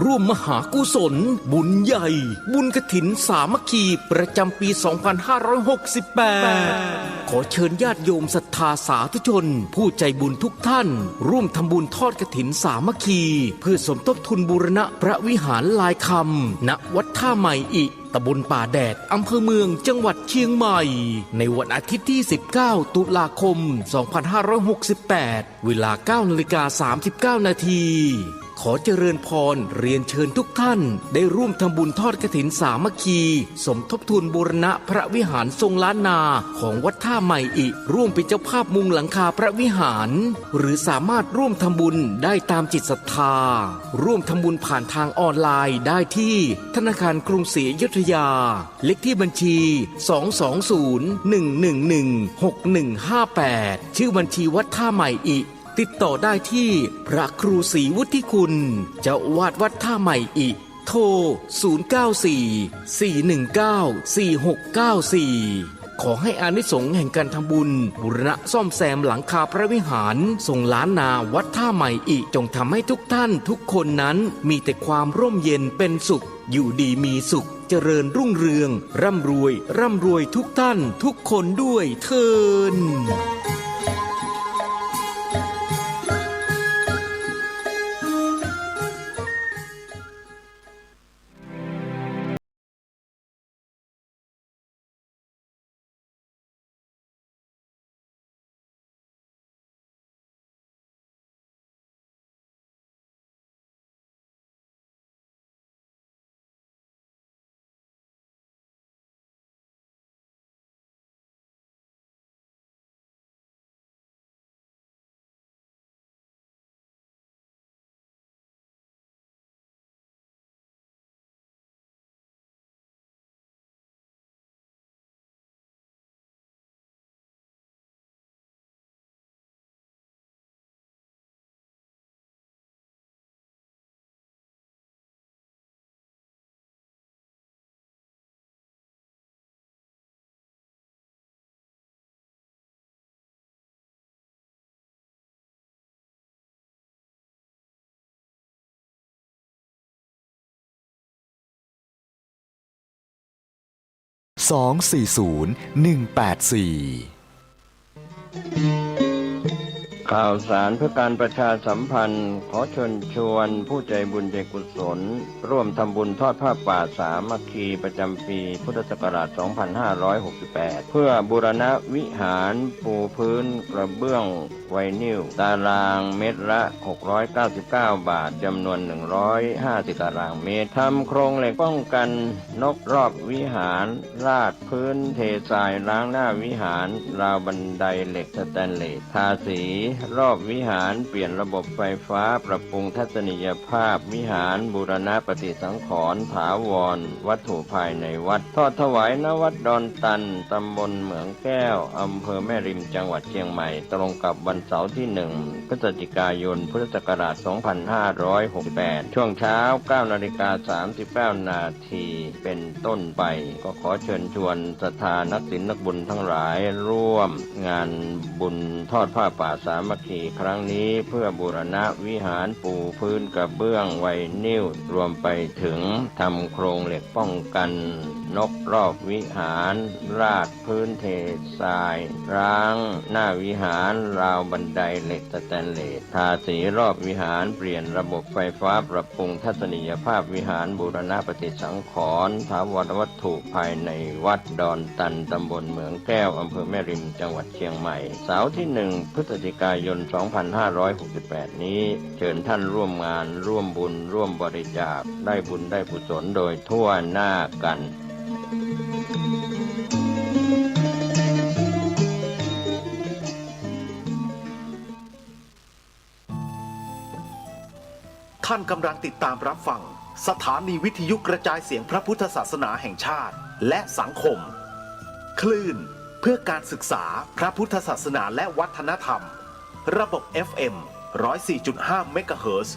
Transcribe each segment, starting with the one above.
ร่วมมหากุศลบุญใหญ่บุญกฐินสามัคคีประจำปี 2568 ขอเชิญญาติโยมศรัทธาสาธุชนผู้ใจบุญทุกท่านร่วมทำบุญทอดกฐินสามัคคีเพื่อสมทบทุนบูรณะพระวิหารลายคำณวัดท่าใหม่อิตำบลป่าแดดอำเภอเมืองจังหวัดเชียงใหม่ในวันอาทิตย์ที่ 19 ตุลาคม 2568 เวลา 9:39 นาทีขอเจริญพรเรียนเชิญทุกท่านได้ร่วมทำบุญทอดกฐินสามัคคีสมทบทุนบูรณะพระวิหารทรงล้านนาของวัดท่าใหม่อิร่วมเป็นเจ้าภาพมุงหลังคาพระวิหารหรือสามารถร่วมทำบุญได้ตามจิตศรัทธาร่วมทำบุญผ่านทางออนไลน์ได้ที่ธนาคารกรุงศรีอยุธยาเลขที่บัญชี 220-111-6158 ชื่อบัญชีวัดท่าใหม่อิติดต่อได้ที่พระครูศรีวุฒิคุณเจ้าอาวาสวัดท่าใหม่อิโทร 094-419-4694 ขอให้อานิสงส์แห่งการทำบุญบูรณะซ่อมแซมหลังคาพระวิหารทรงล้านนาวัดท่าใหม่อิจงทำให้ทุกท่านทุกคนนั้นมีแต่ความร่มเย็นเป็นสุขอยู่ดีมีสุขเจริญรุ่งเรืองร่ำรวยทุกท่านทุกคนด้วยเทอญข่าวสารเพื่อการประชาสัมพันธ์ขอเชิญชวนผู้ใจบุญใจกุศลร่วมทำบุญทอดผ้าป่าสามัคคีประจำปีพุทธศักราช 2568 เพื่อบูรณะวิหารปูพื้นกระเบื้องไวนิลตารางเมตรละ 699 บาทจำนวน 150 ตารางเมตรทำโครงเหล็กป้องกันนกรอบวิหารราดพื้นเททรายล้างหน้าวิหารราวบันไดเหล็กสแตนเลสทาสีรอบวิหารเปลี่ยนระบบไฟฟ้าปรับปรุงทัศนียภาพวิหารบูรณะปฏิสังขรณ์ถาวรวัตถุภายในวัดทอดถวายณวัดดอนตันตำบลเหมืองแก้วอำเภอแม่ริมจังหวัดเชียงใหม่ตรงกับวันเสาร์ที่1 พฤศจิกายนพุทธศักราช 2568 ช่วงเช้า 9:39 นาทีเป็นต้นไปก็ขอเชิญชวนศรัทธานักศีลนักบุญทั้งหลายร่วมงานบุญทอดผ้าป่าสามัคคีครั้งนี้เพื่อบูรณะวิหารปูพื้นกระเบื้องไวนิลรวมไปถึงทำโครงเหล็กป้องกันนกรอบวิหารราดพื้นเททรายร้างหน้าวิหารราวบันไดเหล็กสแตนเลสทาสีรอบวิหารเปลี่ยนระบบไฟฟ้าปรับปรุงทัศนียภาพวิหารบูรณะปฏิสังขรณ์ถาวรวัตถุภายในวัดดอนตันตำบลเหมืองแก้วอำเภอแม่ริมจังหวัดเชียงใหม่เสาร์ที่1 พฤศจิกายน 2568 นี้เชิญท่านร่วมงานร่วมบุญร่วมบริจาคได้บุญได้กุศลโดยทั่วหน้ากันท่านกำลังติดตามรับฟังสถานีวิทยุกระจายเสียงพระพุทธศาสนาแห่งชาติและสังคมคลื่นเพื่อการศึกษาพระพุทธศาสนาและวัฒนธรรมระบบ FM 104.5 เมกะเฮิรตซ์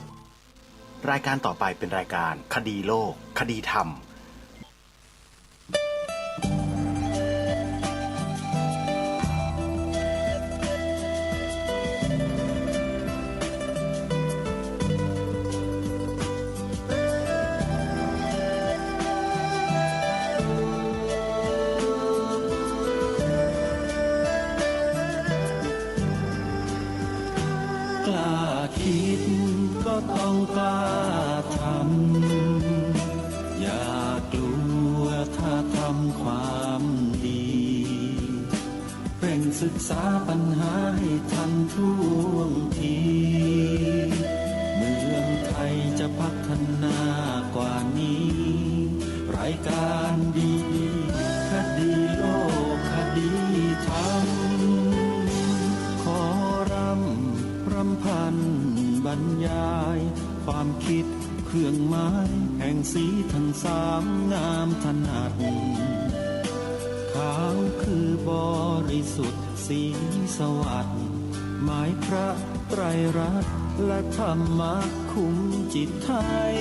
รายการต่อไปเป็นรายการคดีโลกคดีธรรม เร่งศึกษาปัญหาให้ทันท่วงทีเมืองไทยจะพัฒนากว่านี้รายการดีคดีโลกคดีธรรมขอรำพันบรรยายความคิดเครื่องหมายแห่งสีทั้งสามงามถนัดขาวคือบริสุทธิ์สีสวัสดิ์หมายพระไตรรัตน์และธรรมะคุ้มจิตไทย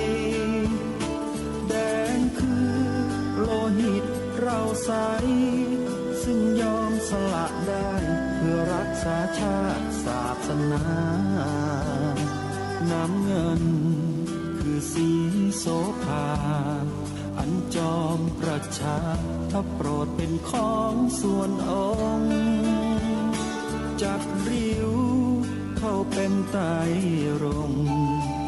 แดงคือโลหิตเราใสซึ่งยอมสละได้เพื่อรักษาชาติศาสนาน้ำเงินคือสีโสภาอันจอมประชาถ้าโปรดเป็นของส่วนองค์จัดริ้วเข้าเป็นไตรรงค์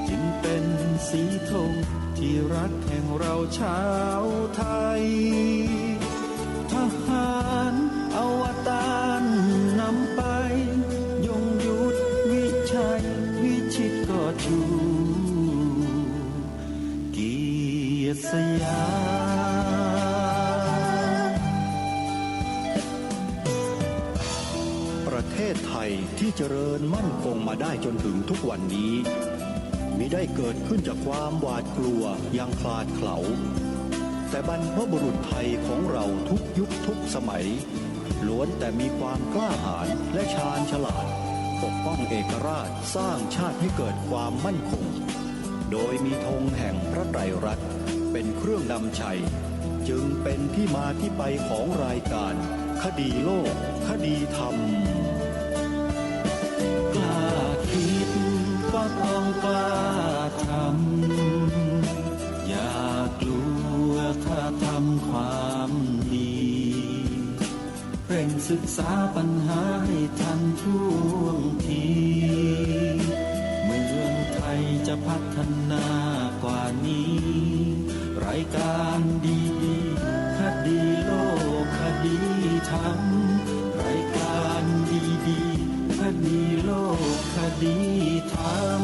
จึงเป็นสีธงที่รักแห่งเราชาวไทยทหารอวตารนำไปยงยุทธวิชัยวิชิตก็ชูเกียรติสยามประเทศไทยที่เจริญมั่นคงมาได้จนถึงทุกวันนี้มิได้เกิดขึ้นจากความหวาดกลัวยังคลาดเขลาแต่บรรพบุรุษไทยของเราทุกยุคทุกสมัยล้วนแต่มีความกล้าหาญและชาญฉลาดปกป้องเอกราชสร้างชาติให้เกิดความมั่นคงโดยมีธงแห่งพระไตรรัตน์เป็นเครื่องนำชัยจึงเป็นที่มาที่ไปของรายการคดีโลกคดีธรรมกล้าคิดก็ต้องกล้าทำอย่ากลัวถ้าทำความดีเร่งศึกษาปัญหาให้ทันท่วงทีเมืองไทยจะพัฒนากว่านี้รายการดีคดีโลกคดีธรรมรายการดีคดีโลกคดีธรรม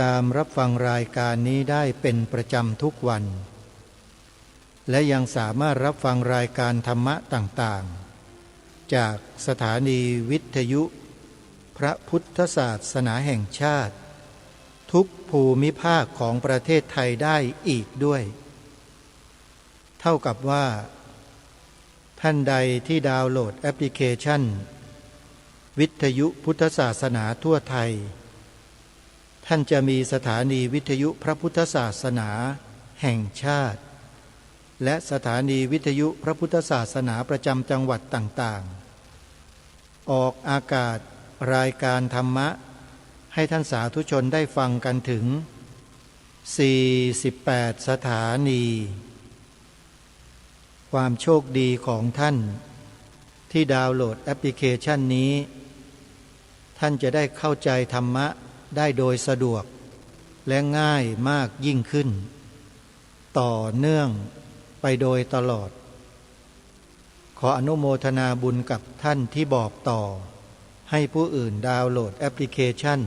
ตามรับฟังรายการนี้ได้เป็นประจำทุกวันและยังสามารถรับฟังรายการธรรมะต่างๆจากสถานีวิทยุพระพุทธศาสนาแห่งชาติทุกภูมิภาคของประเทศไทยได้อีกด้วยเท่ากับว่าท่านใดที่ดาวน์โหลดแอปพลิเคชันวิทยุพุทธศาสนาทั่วไทยแท ท่านจะมีสถานีวิทยุพระพุทธศาสนาแห่งชาติและสถานีวิทยุพระพุทธศาสนาประจำจังหวัดต่างๆออกอากาศรายการธรรมะให้ท่านสาธุชนได้ฟังกันถึง48สถานีความโชคดีของท่านที่ดาวน์โหลดแอปพลิเคชันนี้ท่านจะได้เข้าใจธรรมะได้โดยสะดวกและง่ายมากยิ่งขึ้นต่อเนื่องไปโดยตลอดขออนุโมทนาบุญกับท่านที่บอกต่อให้ผู้อื่นดาวน์โหลดแอปพลิเคชัน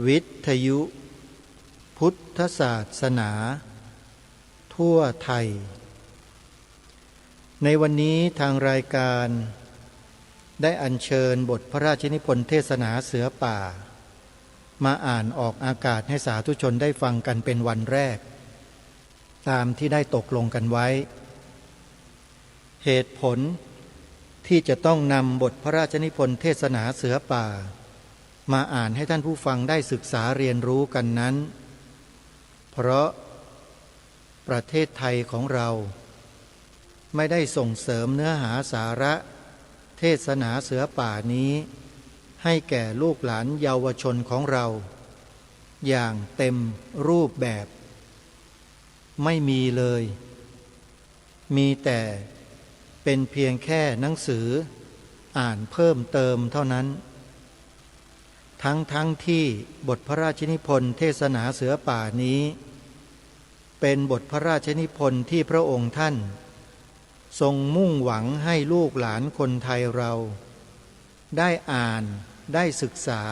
วิทยุพุทธศาสนาทั่วไทยในวันนี้ทางรายการได้อัญเชิญบทพระราชนิพนธ์เทศนาเสือป่ามาอ่านออกอากาศให้สาธุชนได้ฟังกันเป็นวันแรกตามที่ได้ตกลงกันไว้เหตุผลที่จะต้องนำบทพระราชนิพนธ์เทศนาเสือป่ามาอ่านให้ท่านผู้ฟังได้ศึกษาเรียนรู้กันนั้นเพราะประเทศไทยของเราไม่ได้ส่งเสริมเนื้อหาสาระเทศนาเสือป่านี้ให้แก่ลูกหลานเยาวชนของเราอย่างเต็มรูปแบบไม่มีเลยมีแต่เป็นเพียงแค่หนังสืออ่านเพิ่มเติมเท่านั้นทั้งที่บทพระราชนิพนธ์เทศนาเสือป่านี้เป็นบทพระราชนิพนธ์ที่พระองค์ท่านทรงมุ่งหวังให้ลูกหลานคนไทยเราได้อ่านได้ศึกษา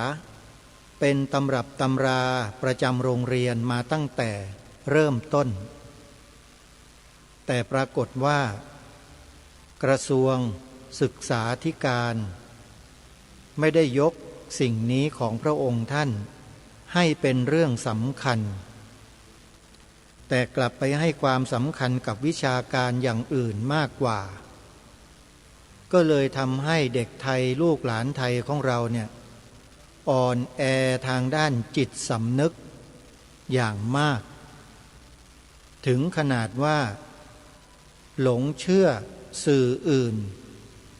เป็นตำรับตำราประจำโรงเรียนมาตั้งแต่เริ่มต้นแต่ปรากฏว่ากระทรวงศึกษาธิการไม่ได้ยกสิ่งนี้ของพระองค์ท่านให้เป็นเรื่องสำคัญแต่กลับไปให้ความสำคัญกับวิชาการอย่างอื่นมากกว่าก็เลยทำให้เด็กไทยลูกหลานไทยของเราเนี่ยอ่อนแอทางด้านจิตสำนึกอย่างมากถึงขนาดว่าหลงเชื่อสื่ออื่น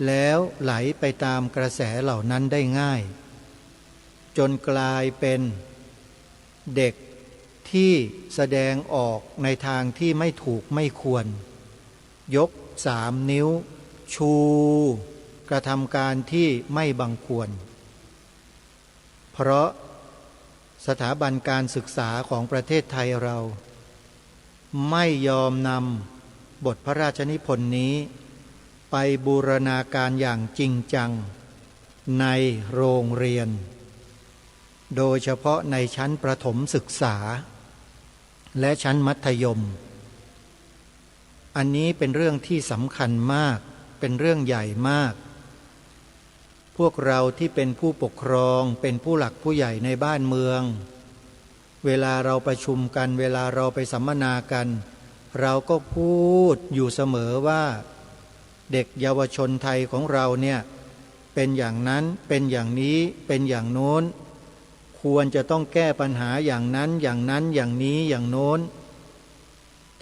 แล้วไหลไปตามกระแสเหล่านั้นได้ง่ายจนกลายเป็นเด็กที่แสดงออกในทางที่ไม่ถูกไม่ควรยก3 นิ้วชูกระทำการที่ไม่บังควรเพราะสถาบันการศึกษาของประเทศไทยเราไม่ยอมนำบทพระราชนิพนธ์นี้ไปบูรณาการอย่างจริงจังในโรงเรียนโดยเฉพาะในชั้นประถมศึกษาและชั้นมัธยมอันนี้เป็นเรื่องที่สำคัญมากเป็นเรื่องใหญ่มากพวกเราที่เป็นผู้ปกครองเป็นผู้หลักผู้ใหญ่ในบ้านเมืองเวลาเราประชุมกันเวลาเราไปสัมมนากันเราก็พูดอยู่เสมอว่าเด็กเยาวชนไทยของเราเนี่ยเป็นอย่างนั้นเป็นอย่างนี้เป็นอย่างโน้นควรจะต้องแก้ปัญหาอย่างนั้นอย่างนั้นอย่างนี้อย่างโน้น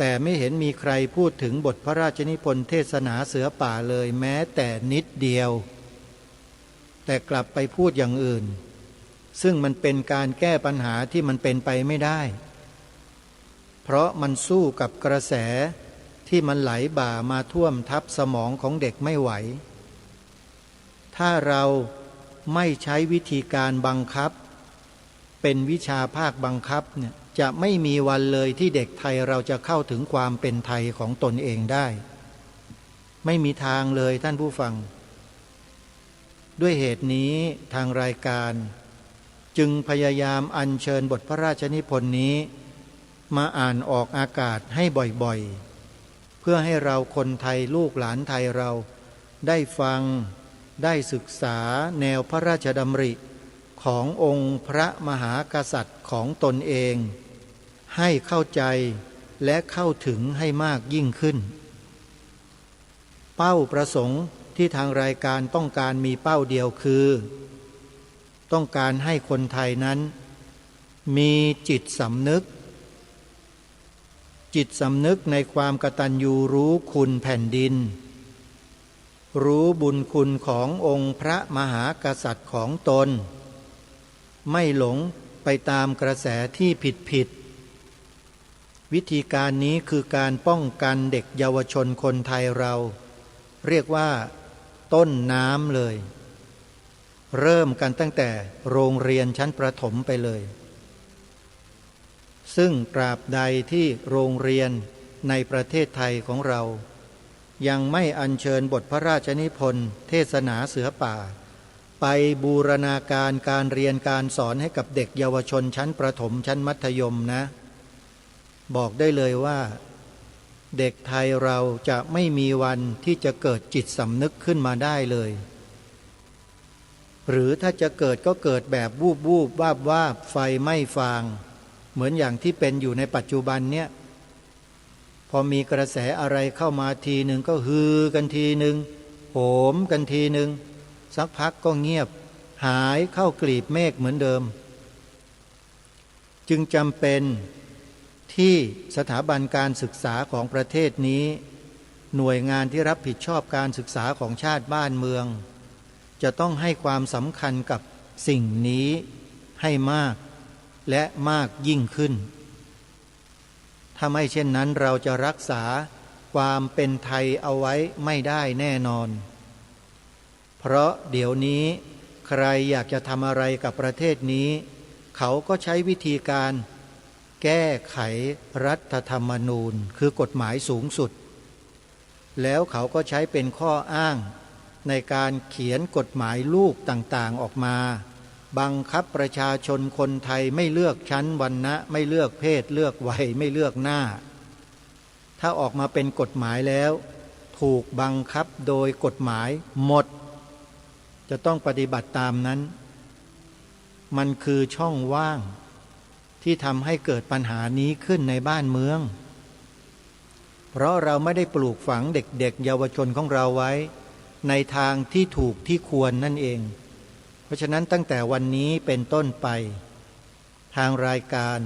แต่ไม่เห็นมีใครพูดถึงบทพระราชนิพนธ์เทศนาเสือป่าเลยแม้แต่นิดเดียวแต่กลับไปพูดอย่างอื่นซึ่งมันเป็นการแก้ปัญหาที่มันเป็นไปไม่ได้เพราะมันสู้กับกระแสที่มันไหลบ่ามาท่วมทับสมองของเด็กไม่ไหวถ้าเราไม่ใช้วิธีการบังคับเป็นวิชาภาคบังคับเนี่ยจะไม่มีวันเลยที่เด็กไทยเราจะเข้าถึงความเป็นไทยของตนเองได้ไม่มีทางเลยท่านผู้ฟังด้วยเหตุนี้ทางรายการจึงพยายามอัญเชิญบทพระราชนิพนธ์นี้มาอ่านออกอากาศให้บ่อยๆเพื่อให้เราคนไทยลูกหลานไทยเราได้ฟังได้ศึกษาแนวพระราชดำริขององค์พระมหากษัตริย์ของตนเองให้เข้าใจและเข้าถึงให้มากยิ่งขึ้นเป้าประสงค์ที่ทางรายการต้องการมีเป้าเดียวคือต้องการให้คนไทยนั้น มีจิตสำนึกจิตสำนึกในความกตัญญูรู้คุณแผ่นดินรู้บุญคุณขององค์พระมหากษัตริย์ของตนไม่หลงไปตามกระแสที่ผิดวิธีการนี้คือการป้องกันเด็กเยาวชนคนไทยเราเรียกว่าต้นน้ำเลยเริ่มกันตั้งแต่โรงเรียนชั้นประถมไปเลยซึ่งตราบใดที่โรงเรียนในประเทศไทยของเรายังไม่อัญเชิญบทพระราชนิพนธ์เทศนาเสือป่าไปบูรณาการการเรียนการสอนให้กับเด็กเยาวชนชั้นประถมชั้นมัธยมนะบอกได้เลยว่าเด็กไทยเราจะไม่มีวันที่จะเกิดจิตสำนึกขึ้นมาได้เลยหรือถ้าจะเกิดก็เกิดแบบวูบวูบวาบวาบไฟไหม้ฟางเหมือนอย่างที่เป็นอยู่ในปัจจุบันเนี่ยพอมีกระแสอะไรเข้ามาทีหนึ่งก็ฮือกันทีหนึ่งโหมกันทีหนึ่งสักพักก็เงียบหายเข้ากลีบเมฆเหมือนเดิมจึงจำเป็นที่สถาบันการศึกษาของประเทศนี้หน่วยงานที่รับผิดชอบการศึกษาของชาติบ้านเมืองจะต้องให้ความสำคัญกับสิ่งนี้ให้มากและมากยิ่งขึ้นถ้าไม่เช่นนั้นเราจะรักษาความเป็นไทยเอาไว้ไม่ได้แน่นอนเพราะเดี๋ยวนี้ใครอยากจะทำอะไรกับประเทศนี้เขาก็ใช้วิธีการแก้ไขรัฐธรรมนูญคือกฎหมายสูงสุดแล้วเขาก็ใช้เป็นข้ออ้างในการเขียนกฎหมายลูกต่างๆออกมาบังคับประชาชนคนไทยไม่เลือกชั้นวรรณะไม่เลือกเพศเลือกวัยไม่เลือกหน้าถ้าออกมาเป็นกฎหมายแล้วถูกบังคับโดยกฎหมายหมดจะต้องปฏิบัติตามนั้นมันคือช่องว่างที่ทำให้เกิดปัญหานี้ขึ้นในบ้านเมืองเพราะเราไม่ได้ปลูกฝังเด็กๆเยาวชนของเราไว้ในทางที่ถูกที่ควรนั่นเองเพราะฉะนั้นตั้งแต่วันนี้เป็นต้นไปทางรายการ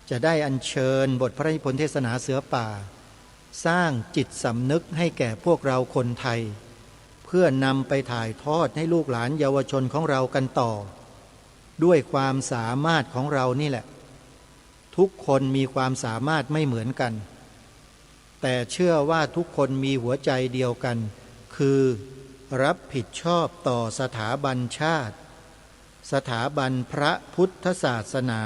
จะได้อัญเชิญบทพระราชนิพนธ์เทศนาเสือป่าสร้างจิตสำนึกให้แก่พวกเราคนไทยเพื่อนำไปถ่ายทอดให้ลูกหลานเยาวชนของเรากันต่อด้วยความสามารถของเรานี่แหละทุกคนมีความสามารถไม่เหมือนกันแต่เชื่อว่าทุกคนมีหัวใจเดียวกันคือรับผิดชอบต่อสถาบันชาติสถาบันพระพุทธศาสนา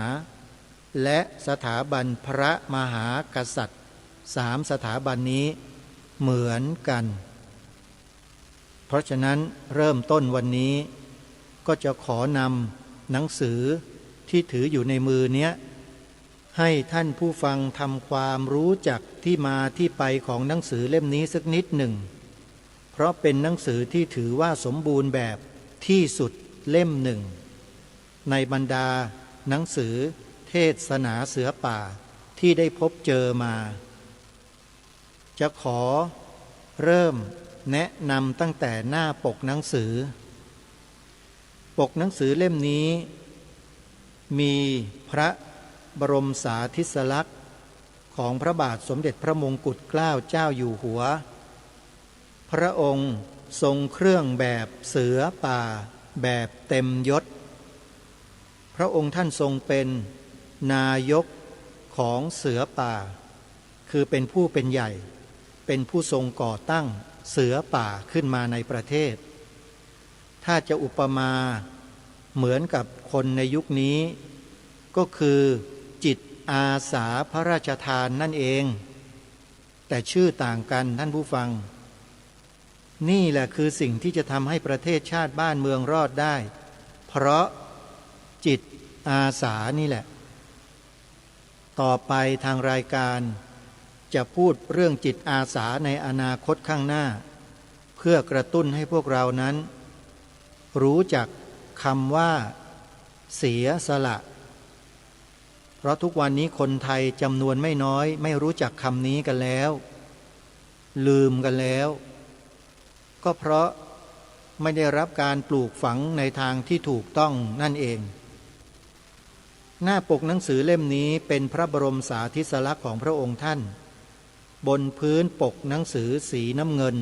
และสถาบันพระมหากษัตริย์3สถาบันนี้เหมือนกันเพราะฉะนั้นเริ่มต้นวันนี้ก็จะขอนำหนังสือที่ถืออยู่ในมือเนี้ยให้ท่านผู้ฟังทำความรู้จักที่มาที่ไปของหนังสือเล่มนี้สักนิดหนึ่งเพราะเป็นหนังสือที่ถือว่าสมบูรณ์แบบที่สุดเล่มหนึ่งในบรรดาหนังสือเทศนาเสือป่าที่ได้พบเจอมาจะขอเริ่มแนะนำตั้งแต่หน้าปกหนังสือปกหนังสือเล่มนี้มีพระบรมสาธิสลักษณ์ของพระบาทสมเด็จพระมงกุฎเกล้าเจ้าอยู่หัวพระองค์ทรงเครื่องแบบเสือป่าแบบเต็มยศพระองค์ท่านทรงเป็นนายกของเสือป่าคือเป็นผู้เป็นใหญ่เป็นผู้ทรงก่อตั้งเสือป่าขึ้นมาในประเทศถ้าจะอุปมาเหมือนกับคนในยุคนี้ก็คือจิตอาสาพระราชทานนั่นเองแต่ชื่อต่างกันท่านผู้ฟังนี่แหละคือสิ่งที่จะทำให้ประเทศชาติบ้านเมืองรอดได้เพราะจิตอาสานี่แหละต่อไปทางรายการจะพูดเรื่องจิตอาสาในอนาคตข้างหน้าเพื่อกระตุ้นให้พวกเรานั้นรู้จักคำว่าเสียสละเพราะทุกวันนี้คนไทยจำนวนไม่น้อยไม่รู้จักคำนี้กันแล้วลืมกันแล้วก็เพราะไม่ได้รับการปลูกฝังในทางที่ถูกต้องนั่นเอง หน้าปกหนังสือเล่มนี้เป็นพระบรมสาธิสลักษณ์ของพระองค์ท่านบนพื้นปกหนังสือสีน้ำเงิน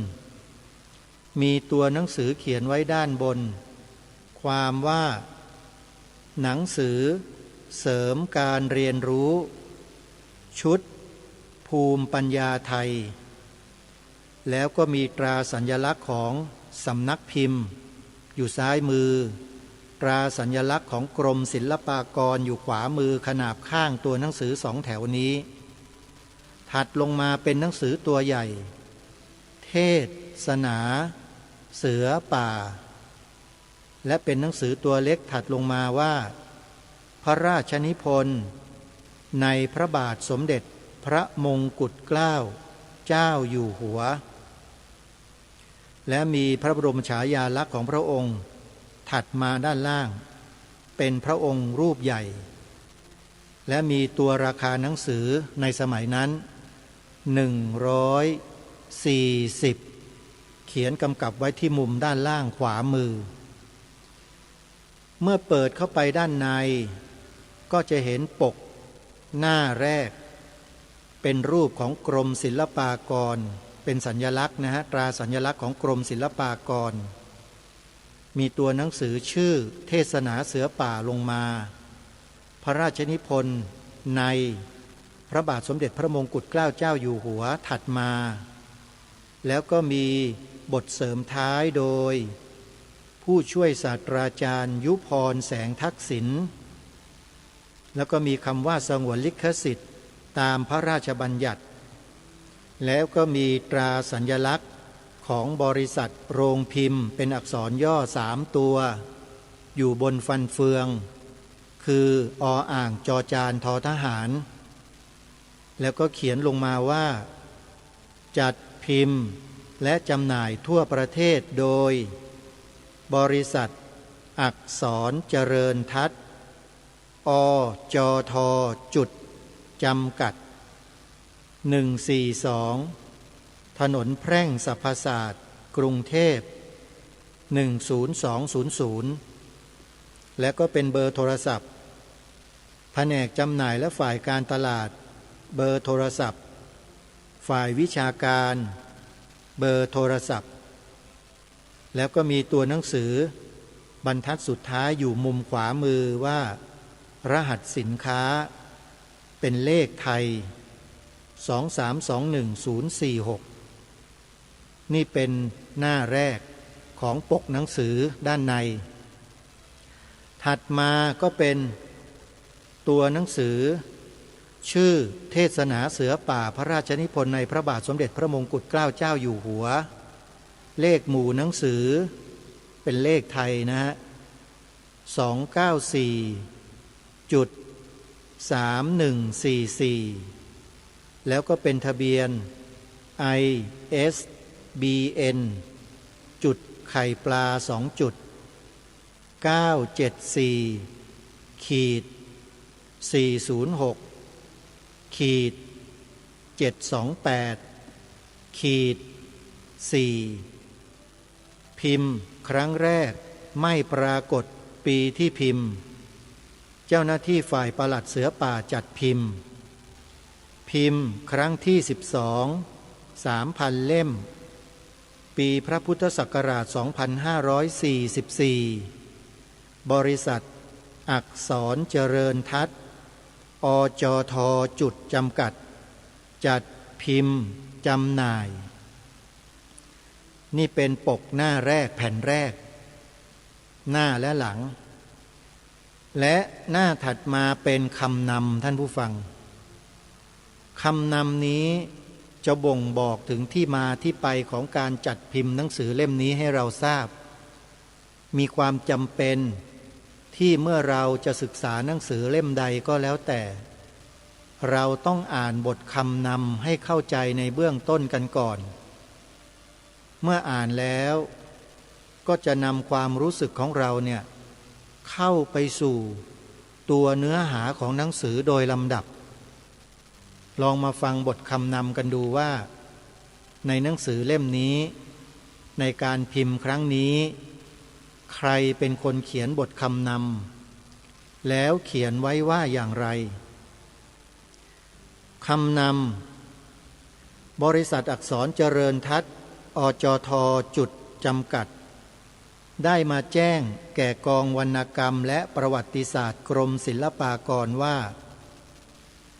มีตัวหนังสือเขียนไว้ด้านบนความว่าหนังสือเสริมการเรียนรู้ชุดภูมิปัญญาไทยแล้วก็มีตราสัญลักษณ์ของสำนักพิมพ์อยู่ซ้ายมือตราสัญลักษณ์ของกรมศิลปากรอยู่ขวามือขนาบข้างตัวหนังสือสองแถวนี้ถัดลงมาเป็นหนังสือตัวใหญ่เทศนาเสือป่าและเป็นหนังสือตัวเล็กถัดลงมาว่าพระราชนิพนธ์ในพระบาทสมเด็จพระมงกุฎเกล้าเจ้าอยู่หัวและมีพระบรมฉายาลักษณ์ของพระองค์ถัดมาด้านล่างเป็นพระองค์รูปใหญ่และมีตัวราคาหนังสือในสมัยนั้น140เขียนกำกับไว้ที่มุมด้านล่างขวามือเมื่อเปิดเข้าไปด้านในก็จะเห็นปกหน้าแรกเป็นรูปของกรมศิลปากรเป็นสัญลักษณ์นะฮะตราสัญลักษณ์ของกรมศิลปากรมีตัวหนังสือชื่อเทศนาเสือป่าลงมาพระราชนิพนธ์ในพระบาทสมเด็จพระมงกุฎเกล้าเจ้าอยู่หัวถัดมาแล้วก็มีบทเสริมท้ายโดยผู้ช่วยศาสตราจารย์ยุพรแสงทักษิณแล้วก็มีคำว่าสงวนลิขสิทธิ์ตามพระราชบัญญัติแล้วก็มีตราสัญลักษณ์ของบริษัทโรงพิมพ์เป็นอักษรย่อ3ตัวอยู่บนฟันเฟืองคือออ่างจอจานทอทหารแล้วก็เขียนลงมาว่าจัดพิมพ์และจำหน่ายทั่วประเทศโดยบริษัทอักษรเจริญทัศน์อจทจุดจำกัด142ถนนแพร่งสรรพศาสตร์กรุงเทพ10200และก็เป็นเบอร์โทรศัพท์แผนกจำหน่ายและฝ่ายการตลาดเบอร์โทรศัพท์ฝ่ายวิชาการเบอร์โทรศัพท์แล้วก็มีตัวหนังสือบรรทัดสุดท้ายอยู่มุมขวามือว่ารหัสสินค้าเป็นเลขไทย2321046นี่เป็นหน้าแรกของปกหนังสือด้านในถัดมาก็เป็นตัวหนังสือชื่อเทศนาเสือป่าพระราชนิพนธ์ในพระบาทสมเด็จพระมงกุฎเกล้าเจ้าอยู่หัวเลขหมู่หนังสือเป็นเลขไทยนะฮะ294.3144แล้วก็เป็นทะเบียน ISBN จุดไข่ปลา2จุด974ขีด406ขีด728ขีด4พิมพ์ครั้งแรกไม่ปรากฏปีที่พิมพ์เจ้าหน้าที่ฝ่ายปลัดเสือป่าจัดพิมพ์ครั้งที่12 3,000 เล่มปีพระพุทธศักราช2544บริษัทอักษรเจริญทัศน์อจทจุดจำกัดจัดพิมพ์จำหน่ายนี่เป็นปกหน้าแรกแผ่นแรกหน้าและหลังและหน้าถัดมาเป็นคำนำท่านผู้ฟังคำนำนี้จะบ่งบอกถึงที่มาที่ไปของการจัดพิมพ์หนังสือเล่มนี้ให้เราทราบมีความจำเป็นที่เมื่อเราจะศึกษาหนังสือเล่มใดก็แล้วแต่เราต้องอ่านบทคำนำให้เข้าใจในเบื้องต้นกันก่อนเมื่ออ่านแล้วก็จะนำความรู้สึกของเราเนี่ยเข้าไปสู่ตัวเนื้อหาของหนังสือโดยลำดับลองมาฟังบทคำนำกันดูว่าในหนังสือเล่มนี้ในการพิมพ์ครั้งนี้ใครเป็นคนเขียนบทคำน แล้วเขียนไว้ว่าอย่างไรคำนำบริษัทอักษรเจริญทัศน์อจท.จุดจำกัดได้มาแจ้งแก่กองวรรณกรรมและประวัติศาสตร์กรมศิลปากรว่า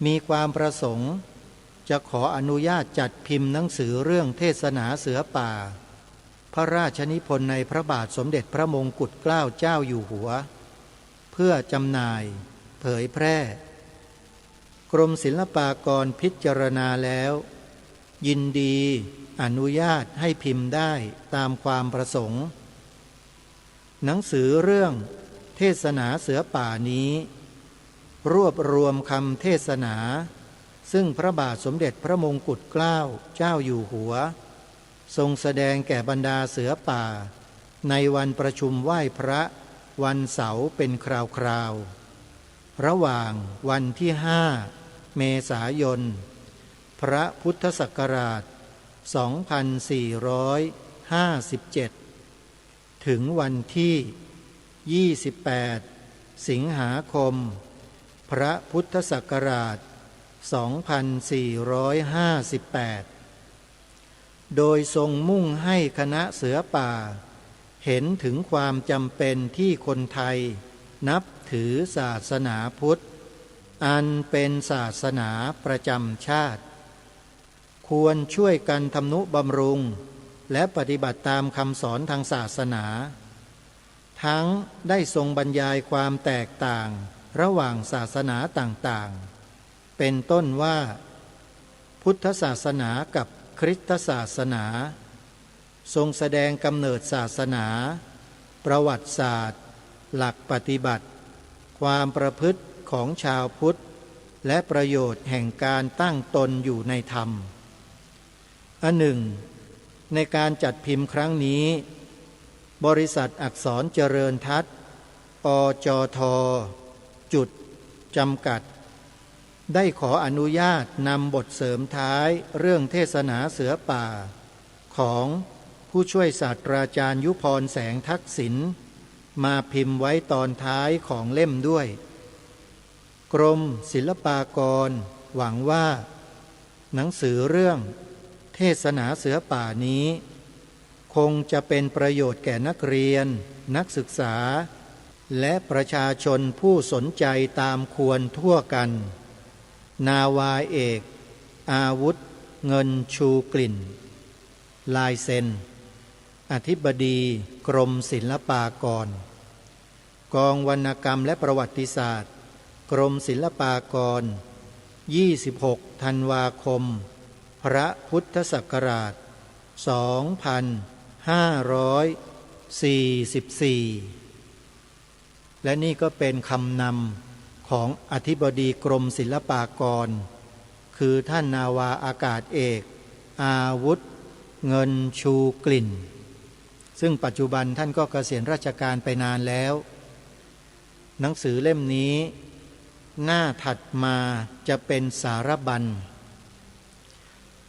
มีความประสงค์จะขออนุญาตจัดพิมพ์หนังสือเรื่องเทศนาเสือป่าพระราชนิพนธ์ในพระบาทสมเด็จพระมงกุฎเกล้าเจ้าอยู่หัวเพื่อจำหน่ายเผยแพร่กรมศิลปากรพิจารณาแล้วยินดีอนุญาตให้พิมพ์ได้ตามความประสงค์หนังสือเรื่องเทศนาเสือป่านี้รวบรวมคำเทศนาซึ่งพระบาทสมเด็จพระมงกุฎเกล้าเจ้าอยู่หัวทรงแสดงแก่บรรดาเสือป่าในวันประชุมไหว้พระวันเสาร์เป็นคราวๆระหว่างวันที่5 เมษายนพระพุทธศักราช 2457 ถึงวันที่ 28 สิงหาคม พระพุทธศักราช 2458 โดยทรงมุ่งให้คณะเสือป่าเห็นถึงความจำเป็นที่คนไทยนับถือศาสนาพุทธอันเป็นศาสนาประจำชาติควรช่วยกันทำนุบำรุงและปฏิบัติตามคำสอนทางศาสนาทั้งได้ทรงบรรยายความแตกต่างระหว่างศาสนาต่างๆเป็นต้นว่าพุทธศาสนากับคริสตศาสนาทรงแสดงกำเนิดศาสนาประวัติศาสตร์หลักปฏิบัติความประพฤติของชาวพุทธและประโยชน์แห่งการตั้งตนอยู่ในธรรมอันหนึ่งในการจัดพิมพ์ครั้งนี้บริษัทอักษรเจริญทัศน์อจท.จุดจำกัดได้ขออนุญาตนำบทเสริมท้ายเรื่องเทศนาเสือป่าของผู้ช่วยศาสตราจารย์ยุพรแสงทักษิณมาพิมพ์ไว้ตอนท้ายของเล่มด้วยกรมศิลปากรหวังว่าหนังสือเรื่องเทศนาเสือป่านี้คงจะเป็นประโยชน์แก่นักเรียนนักศึกษาและประชาชนผู้สนใจตามควรทั่วกันนาวาเอกอาวุธเงินชูกลิ่นลายเซ็นอธิบดีกรมศิลปากรกองวรรณกรรมและประวัติศาสตร์กรมศิลปากร26 ธันวาคมพระพุทธศักราช 2544 และนี่ก็เป็นคำนำของอธิบดีกรมศิลปากรคือท่านนาวาอากาศเอกอาวุธเงินชูกลิ่นซึ่งปัจจุบันท่านก็เกษียณราชการไปนานแล้วหนังสือเล่มนี้หน้าถัดมาจะเป็นสารบัญ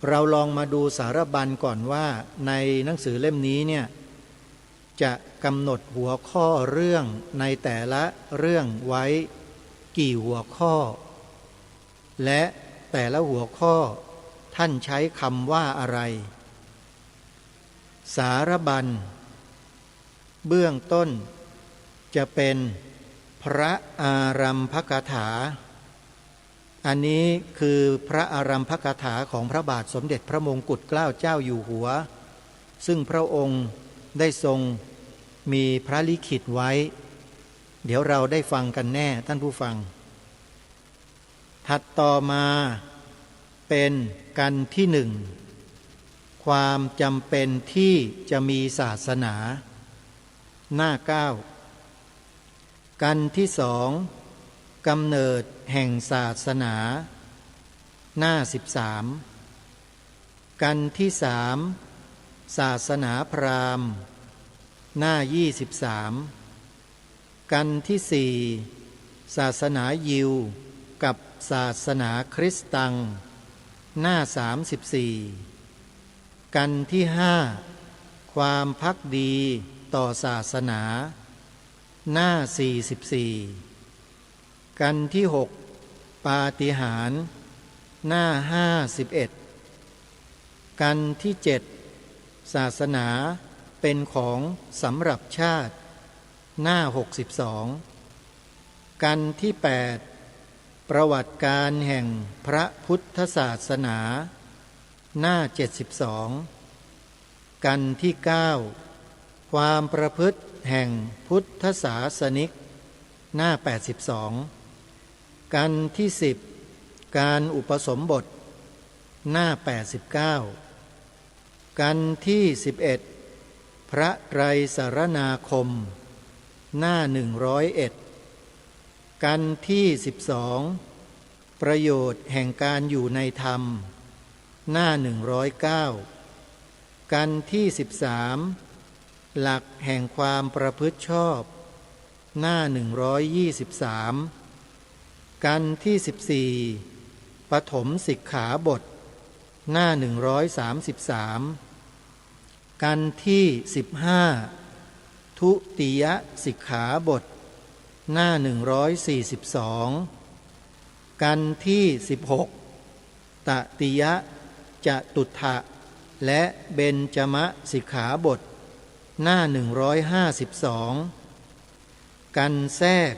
เราลองมาดูสารบัญก่อนว่าในหนังสือเล่มนี้เนี่ยจะกำหนดหัวข้อเรื่องในแต่ละเรื่องไว้กี่หัวข้อและแต่ละหัวข้อท่านใช้คำว่าอะไรสารบัญเบื้องต้นจะเป็นพระอารัมภกถาอันนี้คือพระอารัมภกถาของพระบาทสมเด็จพระมงกุฎเกล้าเจ้าอยู่หัวซึ่งพระองค์ได้ทรงมีพระลิขิตไว้เดี๋ยวเราได้ฟังกันแน่ท่านผู้ฟังถัดต่อมาเป็นกันที่หนึ่งความจำเป็นที่จะมีศาสนาหน้า9กันที่สองกำเนิดแห่งศาสนาหน้า13กันที่สามศาสนาพราหมณ์หน้า23กันที่สี่ศาสนายิวกับศาสนาคริสต์ตังหน้า34กันที่5ความภักดีต่อศาสนาหน้า44 กันที่6ปาฏิหาริย์หน้า51กันที่7ศาสนาเป็นของสำหรับชาติหน้า62กันที่8ประวัติการแห่งพระพุทธศาสนาหน้า72กันที่9ความประพฤติแห่งพุทธศาสนิกหน้า82กันที่10การอุปสมบทหน้า89กันที่11พระไตรสรณาคมหน้า101กันที่12ประโยชน์แห่งการอยู่ในธรรมหน้า109กันที่13หลักแห่งความประพฤติชอบหน้า123กันที่14ปฐมสิกขาบทหน้า133กันที่15ทุติยสิกขาบทหน้า142กันที่16ตติยจตุถะและเบญจมสิกขาบทหน้า152กันแทรก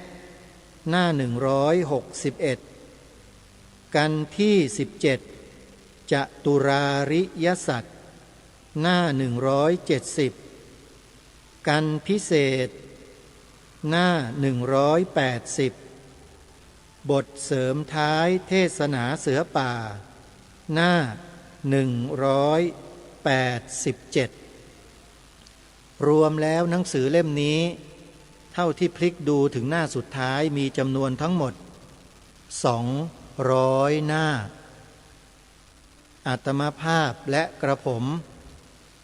หน้า161กันที่17จตุราริยสัตว์หน้า170กันพิเศษหน้า180บทเสริมท้ายเทศนาเสือป่าหน้า187รวมแล้วหนังสือเล่มนี้เท่าที่พลิกดูถึงหน้าสุดท้ายมีจำนวนทั้งหมด200หน้าอาตมาภาพและกระผม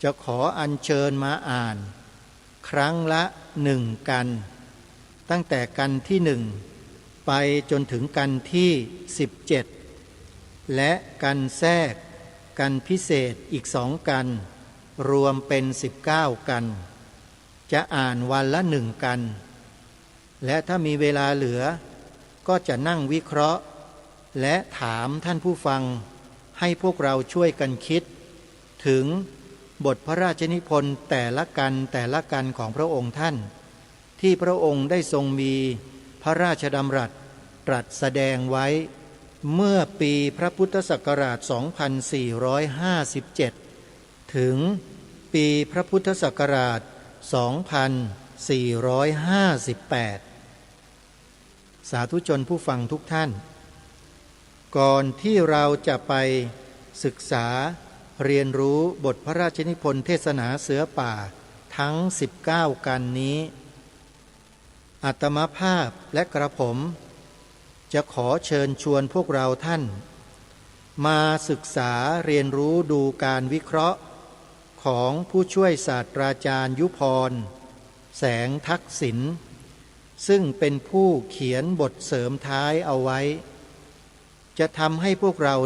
จะขออัญเชิญมาอ่านครั้งละ1กันตั้งแต่กันที่1ไปจนถึงกันที่17และกันแทรกกันพิเศษอีก2กันรวมเป็น19กันจะอ่านวันละ1กันและถ้ามีเวลาเหลือก็จะนั่งวิเคราะห์และถามท่านผู้ฟังให้พวกเราช่วยกันคิดถึงบทพระราชนิพนธ์แต่ละกันของพระองค์ท่านที่พระองค์ได้ทรงมีพระราชดำรัสตรัสแสดงไว้เมื่อปีพระพุทธศักราช 2457 ถึงปีพระพุทธศักราช 2458 สาธุชนผู้ฟังทุกท่านก่อนที่เราจะไปศึกษาเรียนรู้บทพระราชนิพนธ์เทศนาเสือป่าทั้ง19กันนี้อาตมาภาพและกระผมจะขอเชิญชวนพวกเราท่านมาศึกษาเรียนรู้ดูการวิเคราะห์ของผู้ช่วยศาสตราจารย์ยุพรแสงทักษิณซึ่งเป็นผู้เขียนบทเสริมท้ายเอาไว้จะทำให้พวกเรา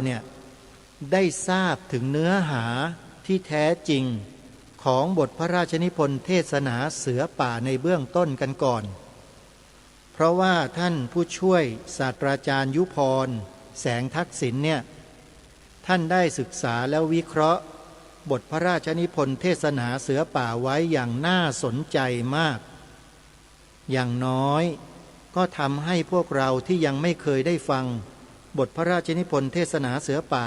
ได้ทราบถึงเนื้อหาที่แท้จริงของบทพระราชนิพนธ์เทศนาเสือป่าในเบื้องต้นกันก่อนเพราะว่าท่านผู้ช่วยศาสตราจารย์ยุพรแสงทักษิณท่านได้ศึกษาแล้ววิเคราะห์บทพระราชนิพนธ์เทศนาเสือป่าไว้อย่างน่าสนใจมากอย่างน้อยก็ทำให้พวกเราที่ยังไม่เคยได้ฟังบทพระราชนิพนธ์เทศนาเสือป่า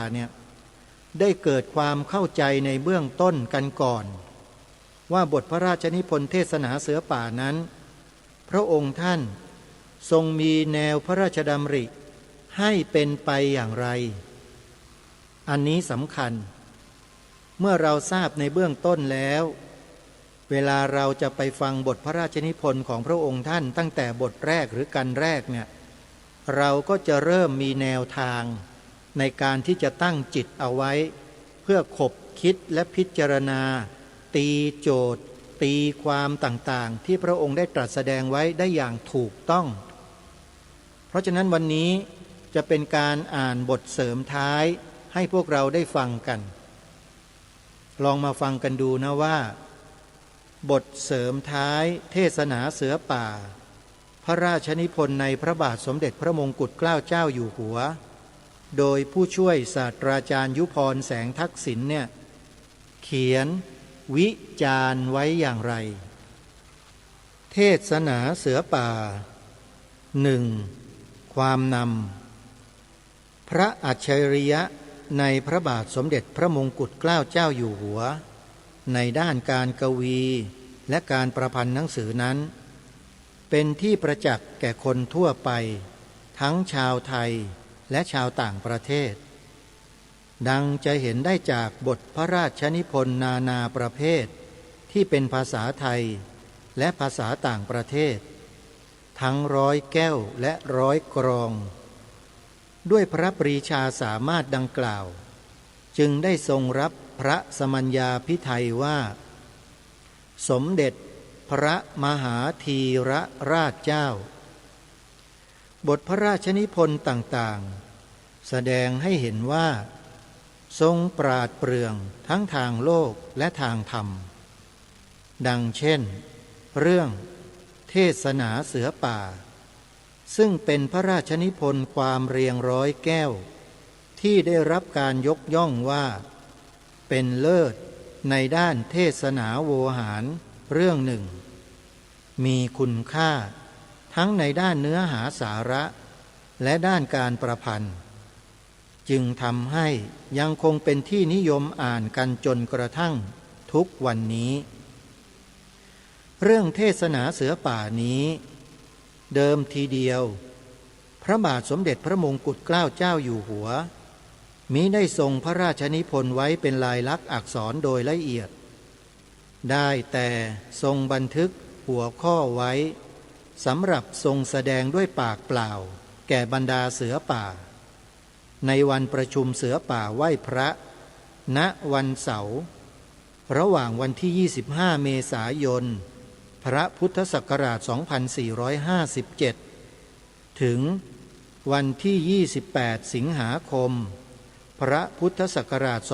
ได้เกิดความเข้าใจในเบื้องต้นกันก่อนว่าบทพระราชนิพนธ์เทศนาเสือป่านั้นพระองค์ท่านทรงมีแนวพระราชดำริให้เป็นไปอย่างไรอันนี้สำคัญเมื่อเราทราบในเบื้องต้นแล้วเวลาเราจะไปฟังบทพระราชนิพนธ์ของพระองค์ท่านตั้งแต่บทแรกหรือกันแรกเราก็จะเริ่มมีแนวทางในการที่จะตั้งจิตเอาไว้เพื่อขบคิดและพิจารณาตีโจทย์ตีความต่างๆที่พระองค์ได้ตรัสแสดงไว้ได้อย่างถูกต้องเพราะฉะนั้นวันนี้จะเป็นการอ่านบทเสริมท้ายให้พวกเราได้ฟังกันลองมาฟังกันดูนะว่าบทเสริมท้ายเทศนาเสือป่าภ พระราชนิพนธ์ในพระบาทสมเด็จพระมงกุฎเกล้าเจ้าอยู่หัวโดยผู้ช่วยศาสตราจารย์ยุพรแสงทักษิณเนี่ยเขียนวิจารณ์ไว้อย่างไรเทศนาเสือป่า 1. ความนำพระอัจฉริยะในพระบาทสมเด็จพระมงกุฎเกล้าเจ้าอยู่หัวในด้านการกวีและการประพันธ์หนังสือนั้นเป็นที่ประจักษ์แก่คนทั่วไปทั้งชาวไทยและชาวต่างประเทศดังจะเห็นได้จากบทพระราชนิพนธ์นานาประเภทที่เป็นภาษาไทยและภาษาต่างประเทศทั้ง100 แก้วและ100 กรองด้วยพระปรีชาสามารถดังกล่าวจึงได้ทรงรับพระสมัญญาภิไธยว่าสมเด็จพระมหาธีรราชเจ้าบทพระราชนิพนธ์ต่างๆแสดงให้เห็นว่าทรงปราดเปรื่องทั้งทางโลกและทางธรรมดังเช่นเรื่องเทศนาเสือป่าซึ่งเป็นพระราชนิพนธ์ความเรียง100 แก้วที่ได้รับการยกย่องว่าเป็นเลิศในด้านเทศนาโวหารเรื่องหนึ่งมีคุณค่าทั้งในด้านเนื้อหาสาระและด้านการประพันธ์จึงทำให้ยังคงเป็นที่นิยมอ่านกันจนกระทั่งทุกวันนี้เรื่องเทศนาเสือป่านี้เดิมทีเดียวพระบาทสมเด็จพระมงกุฎเกล้าเจ้าอยู่หัวมิได้ทรงพระราชนิพนธ์ไว้เป็นลายลักษณ์อักษรโดยละเอียดได้แต่ทรงบันทึกหัวข้อไว้สำหรับทรงแสดงด้วยปากเปล่าแก่บรรดาเสือป่าในวันประชุมเสือป่าไหว้พระณวันเสาร์ระหว่างวันที่25 เมษายนพระพุทธศักราช 2457 ถึงวันที่ 28 สิงหาคม พระพุทธศักราช 2458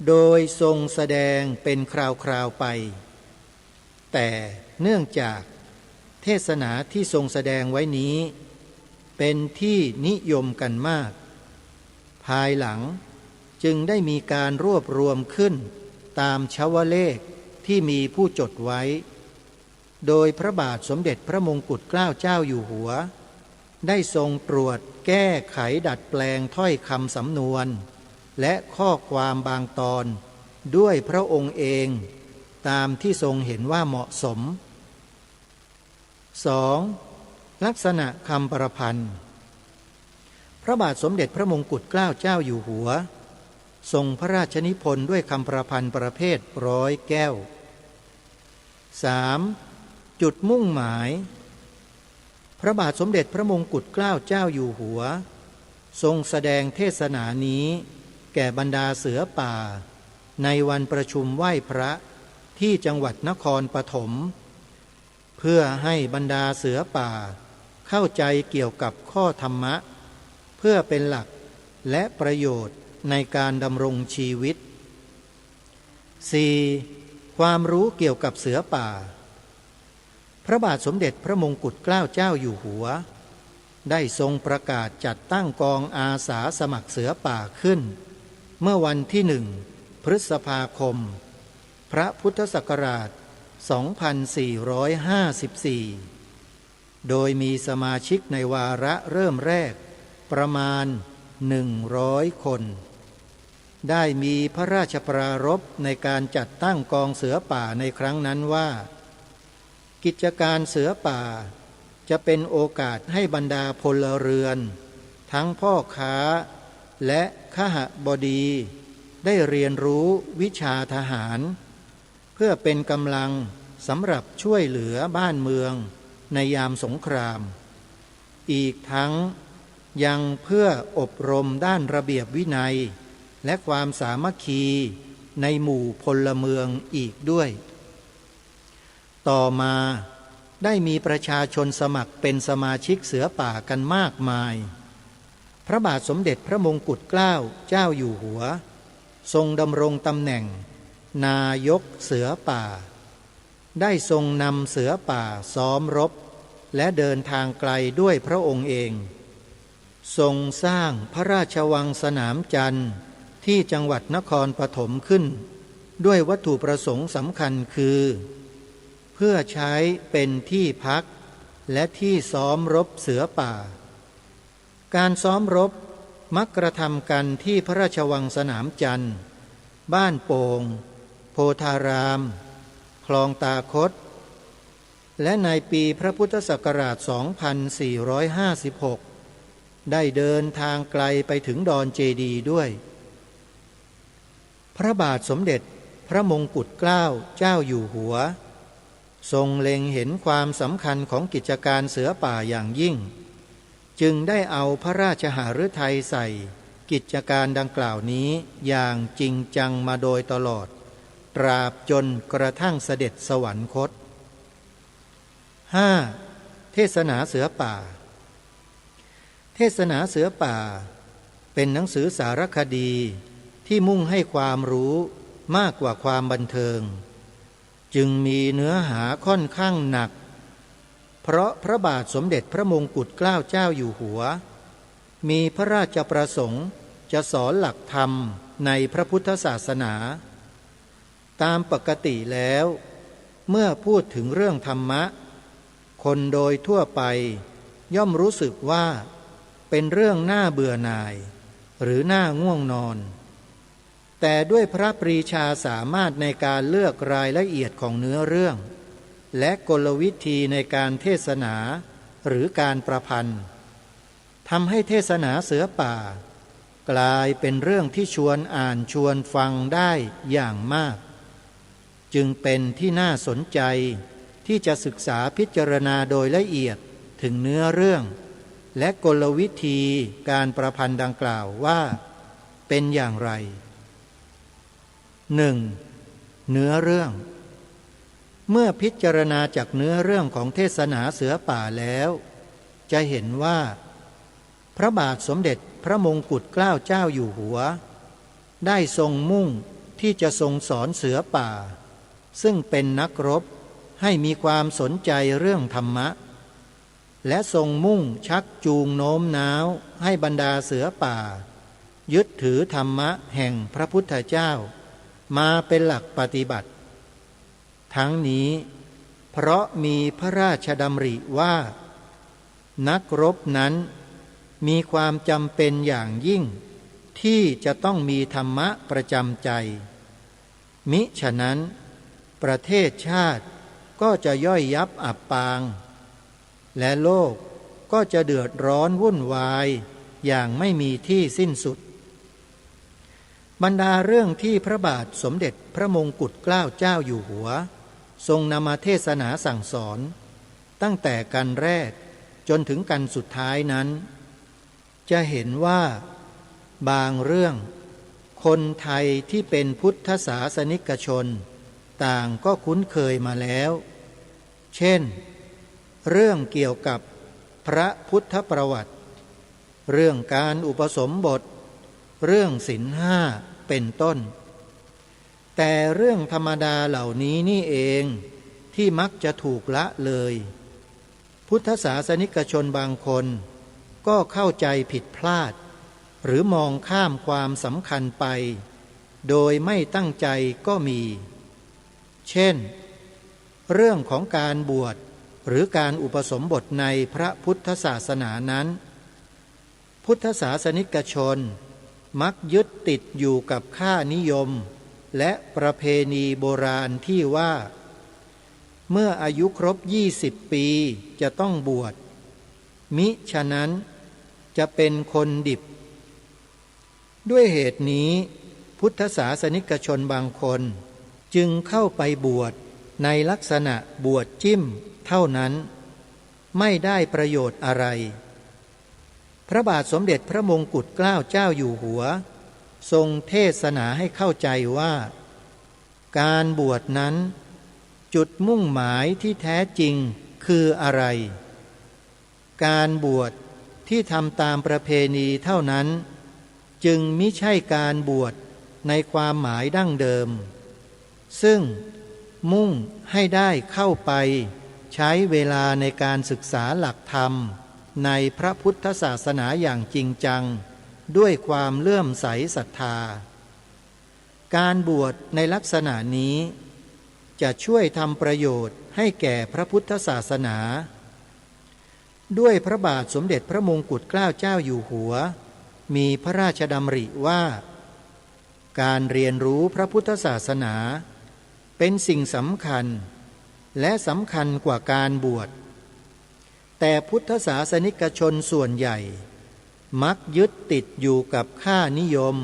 โดยทรงแสดงเป็นคราวๆไปแต่เนื่องจากเทศนาที่ทรงแสดงไว้นี้เป็นที่นิยมกันมากภายหลังจึงได้มีการรวบรวมขึ้นตามชวเลขที่มีผู้จดไว้โดยพระบาทสมเด็จพระมงกุฎเกล้าเจ้าอยู่หัวได้ทรงตรวจแก้ไขดัดแปลงถ้อยคำสำนวนและข้อความบางตอนด้วยพระองค์เองตามที่ทรงเห็นว่าเหมาะสม 2. ลักษณะคำประพันธ์พระบาทสมเด็จพระมงกุฎเกล้าเจ้าอยู่หัวทรงพระราชนิพนธ์ด้วยคำประพันธ์ประเภท100 แก้ว 3. จุดมุ่งหมายพระบาทสมเด็จพระมงกุฎเกล้าเจ้าอยู่หัวทรงแสดงเทศนานี้แก่บรรดาเสือป่าในวันประชุมไหว้พระที่จังหวัดนครปฐมเพื่อให้บรรดาเสือป่าเข้าใจเกี่ยวกับข้อธรรมะเพื่อเป็นหลักและประโยชน์ในการดำรงชีวิต 4. ความรู้เกี่ยวกับเสือป่าพระบาทสมเด็จพระมงกุฎเกล้าเจ้าอยู่หัวได้ทรงประกาศจัดตั้งกองอาสาสมัครเสือป่าขึ้นเมื่อวันที่ 1 พฤษภาคมพระพุทธศักราช 2454 โดยมีสมาชิกในวาระเริ่มแรกประมาณ100 คนได้มีพระราชปรารภในการจัดตั้งกองเสือป่าในครั้งนั้นว่ากิจการเสือป่าจะเป็นโอกาสให้บรรดาพลเรือนทั้งพ่อค้าและขหบดีได้เรียนรู้วิชาทหารเพื่อเป็นกำลังสำหรับช่วยเหลือบ้านเมืองในยามสงครามอีกทั้งยังเพื่ออบรมด้านระเบียบวินัยและความสามัคคีในหมู่พลเมืองอีกด้วยต่อมาได้มีประชาชนสมัครเป็นสมาชิกเสือป่ากันมากมายพระบาทสมเด็จพระมงกุฎเกล้าเจ้าอยู่หัวทรงดำรงตำแหน่งนายกเสือป่า ได้ทรงนำเสือป่าซ้อมรบและเดินทางไกลด้วยพระองค์เองทรงสร้างพระราชวังสนามจันทร์ที่จังหวัดนครปฐมขึ้นด้วยวัตถุประสงค์สำคัญคือเพื่อใช้เป็นที่พักและที่ซ้อมรบเสือป่าการซ้อมรบมักกระทำกันที่พระราชวังสนามจันทร์บ้านโป่งโพธารามคลองตาคดและในปีพระพุทธศักราช 2456 ได้เดินทางไกลไปถึงดอนเจดีย์ด้วยพระบาทสมเด็จพระมงกุฎเกล้าเจ้าอยู่หัวทรงเล็งเห็นความสำคัญของกิจการเสือป่าอย่างยิ่งจึงได้เอาพระราชหฤทัยใส่กิจการดังกล่าวนี้อย่างจริงจังมาโดยตลอดตราบจนกระทั่งเสด็จสวรรคต 5. เทศนาเสือป่าเทศนาเสือป่าเป็นหนังสือสารคดีที่มุ่งให้ความรู้มากกว่าความบันเทิงจึงมีเนื้อหาค่อนข้างหนักเพราะพระบาทสมเด็จพระมงกุฎเกล้าเจ้าอยู่หัวมีพระราชประสงค์จะสอนหลักธรรมในพระพุทธศาสนาตามปกติแล้วเมื่อพูดถึงเรื่องธรรมะคนโดยทั่วไปย่อมรู้สึกว่าเป็นเรื่องน่าเบื่อหน่ายหรือน่าง่วงนอนแต่ด้วยพระปรีชาสามารถในการเลือกรายละเอียดของเนื้อเรื่องและกลวิธีในการเทศนาหรือการประพันธ์ทำให้เทศนาเสือป่ากลายเป็นเรื่องที่ชวนอ่านชวนฟังได้อย่างมากจึงเป็นที่น่าสนใจที่จะศึกษาพิจารณาโดยละเอียดถึงเนื้อเรื่องและกลวิธีการประพันธ์ดังกล่าวว่าเป็นอย่างไร 1. เนื้อเรื่องเมื่อพิจารณาจากเนื้อเรื่องของเทศนาเสือป่าแล้วจะเห็นว่าพระบาทสมเด็จพระมงกุฎเกล้าเจ้าอยู่หัวได้ทรงมุ่งที่จะทรงสอนเสือป่าซึ่งเป็นนักรบให้มีความสนใจเรื่องธรรมะและทรงมุ่งชักจูงโน้มน้าวให้บรรดาเสือป่ายึดถือธรรมะแห่งพระพุทธเจ้ามาเป็นหลักปฏิบัติทั้งนี้เพราะมีพระราชดำริว่านักรบนั้นมีความจำเป็นอย่างยิ่งที่จะต้องมีธรรมะประจำใจมิฉะนั้นประเทศชาติก็จะย่อยยับอับปางและโลกก็จะเดือดร้อนวุ่นวายอย่างไม่มีที่สิ้นสุดบรรดาเรื่องที่พระบาทสมเด็จพระมงกุฎเกล้าเจ้าอยู่หัวทรงนำมาเทศนาสั่งสอนตั้งแต่กันแรกจนถึงกันสุดท้ายนั้นจะเห็นว่าบางเรื่องคนไทยที่เป็นพุทธศาสนิกชนต่างก็คุ้นเคยมาแล้วเช่นเรื่องเกี่ยวกับพระพุทธประวัติเรื่องการอุปสมบทเรื่องศีลห้าเป็นต้นแต่เรื่องธรรมดาเหล่านี้นี่เองที่มักจะถูกละเลยพุทธศาสนิกชนบางคนก็เข้าใจผิดพลาดหรือมองข้ามความสำคัญไปโดยไม่ตั้งใจก็มีเช่นเรื่องของการบวชหรือการอุปสมบทในพระพุทธศาสนานั้นพุทธศาสนิกชนมักยึดติดอยู่กับค่านิยมและประเพณีโบราณที่ว่าเมื่ออายุครบ20 ปีจะต้องบวชมิฉะนั้นจะเป็นคนดิบด้วยเหตุนี้พุทธศาสนิกชนบางคนจึงเข้าไปบวชในลักษณะบวชจิ้มเท่านั้นไม่ได้ประโยชน์อะไรพระบาทสมเด็จพระมงกุฎเกล้าเจ้าอยู่หัวทรงเทศนาให้เข้าใจว่าการบวชนั้นจุดมุ่งหมายที่แท้จริงคืออะไรการบวชที่ทำตามประเพณีเท่านั้นจึงมิใช่การบวชในความหมายดั้งเดิมซึ่ง มุ่งให้ได้เข้าไปใช้เวลาในการศึกษาหลักธรรมในพระพุทธศาสนาอย่างจริงจังด้วยความเลื่อมใสศรัทธาการบวชในลักษณะนี้จะช่วยทำประโยชน์ให้แก่พระพุทธศาสนาด้วยพระบาทสมเด็จพระมงกุฎเกล้าเจ้าอยู่หัวมีพระราชดำริว่าการเรียนรู้พระพุทธศาสนาเป็นสิ่งสำคัญและสำคัญกว่าการบวชแต่พุทธศาสนิกชนส่วนใหญ่มักยึดติดอยู่กับค่านิยม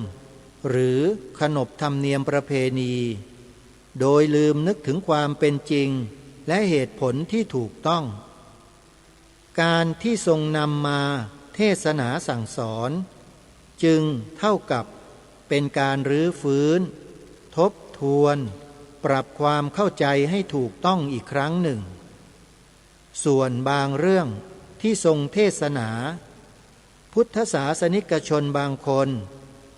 หรือขนบธรรมเนียมประเพณีโดยลืมนึกถึงความเป็นจริงและเหตุผลที่ถูกต้องการที่ทรงนำมาเทศนาสั่งสอนจึงเท่ากับเป็นการรื้อฟื้นทบทวนปรับความเข้าใจให้ถูกต้องอีกครั้งหนึ่งส่วนบางเรื่องที่ทรงเทศนาพุทธศาสนิกชนบางคน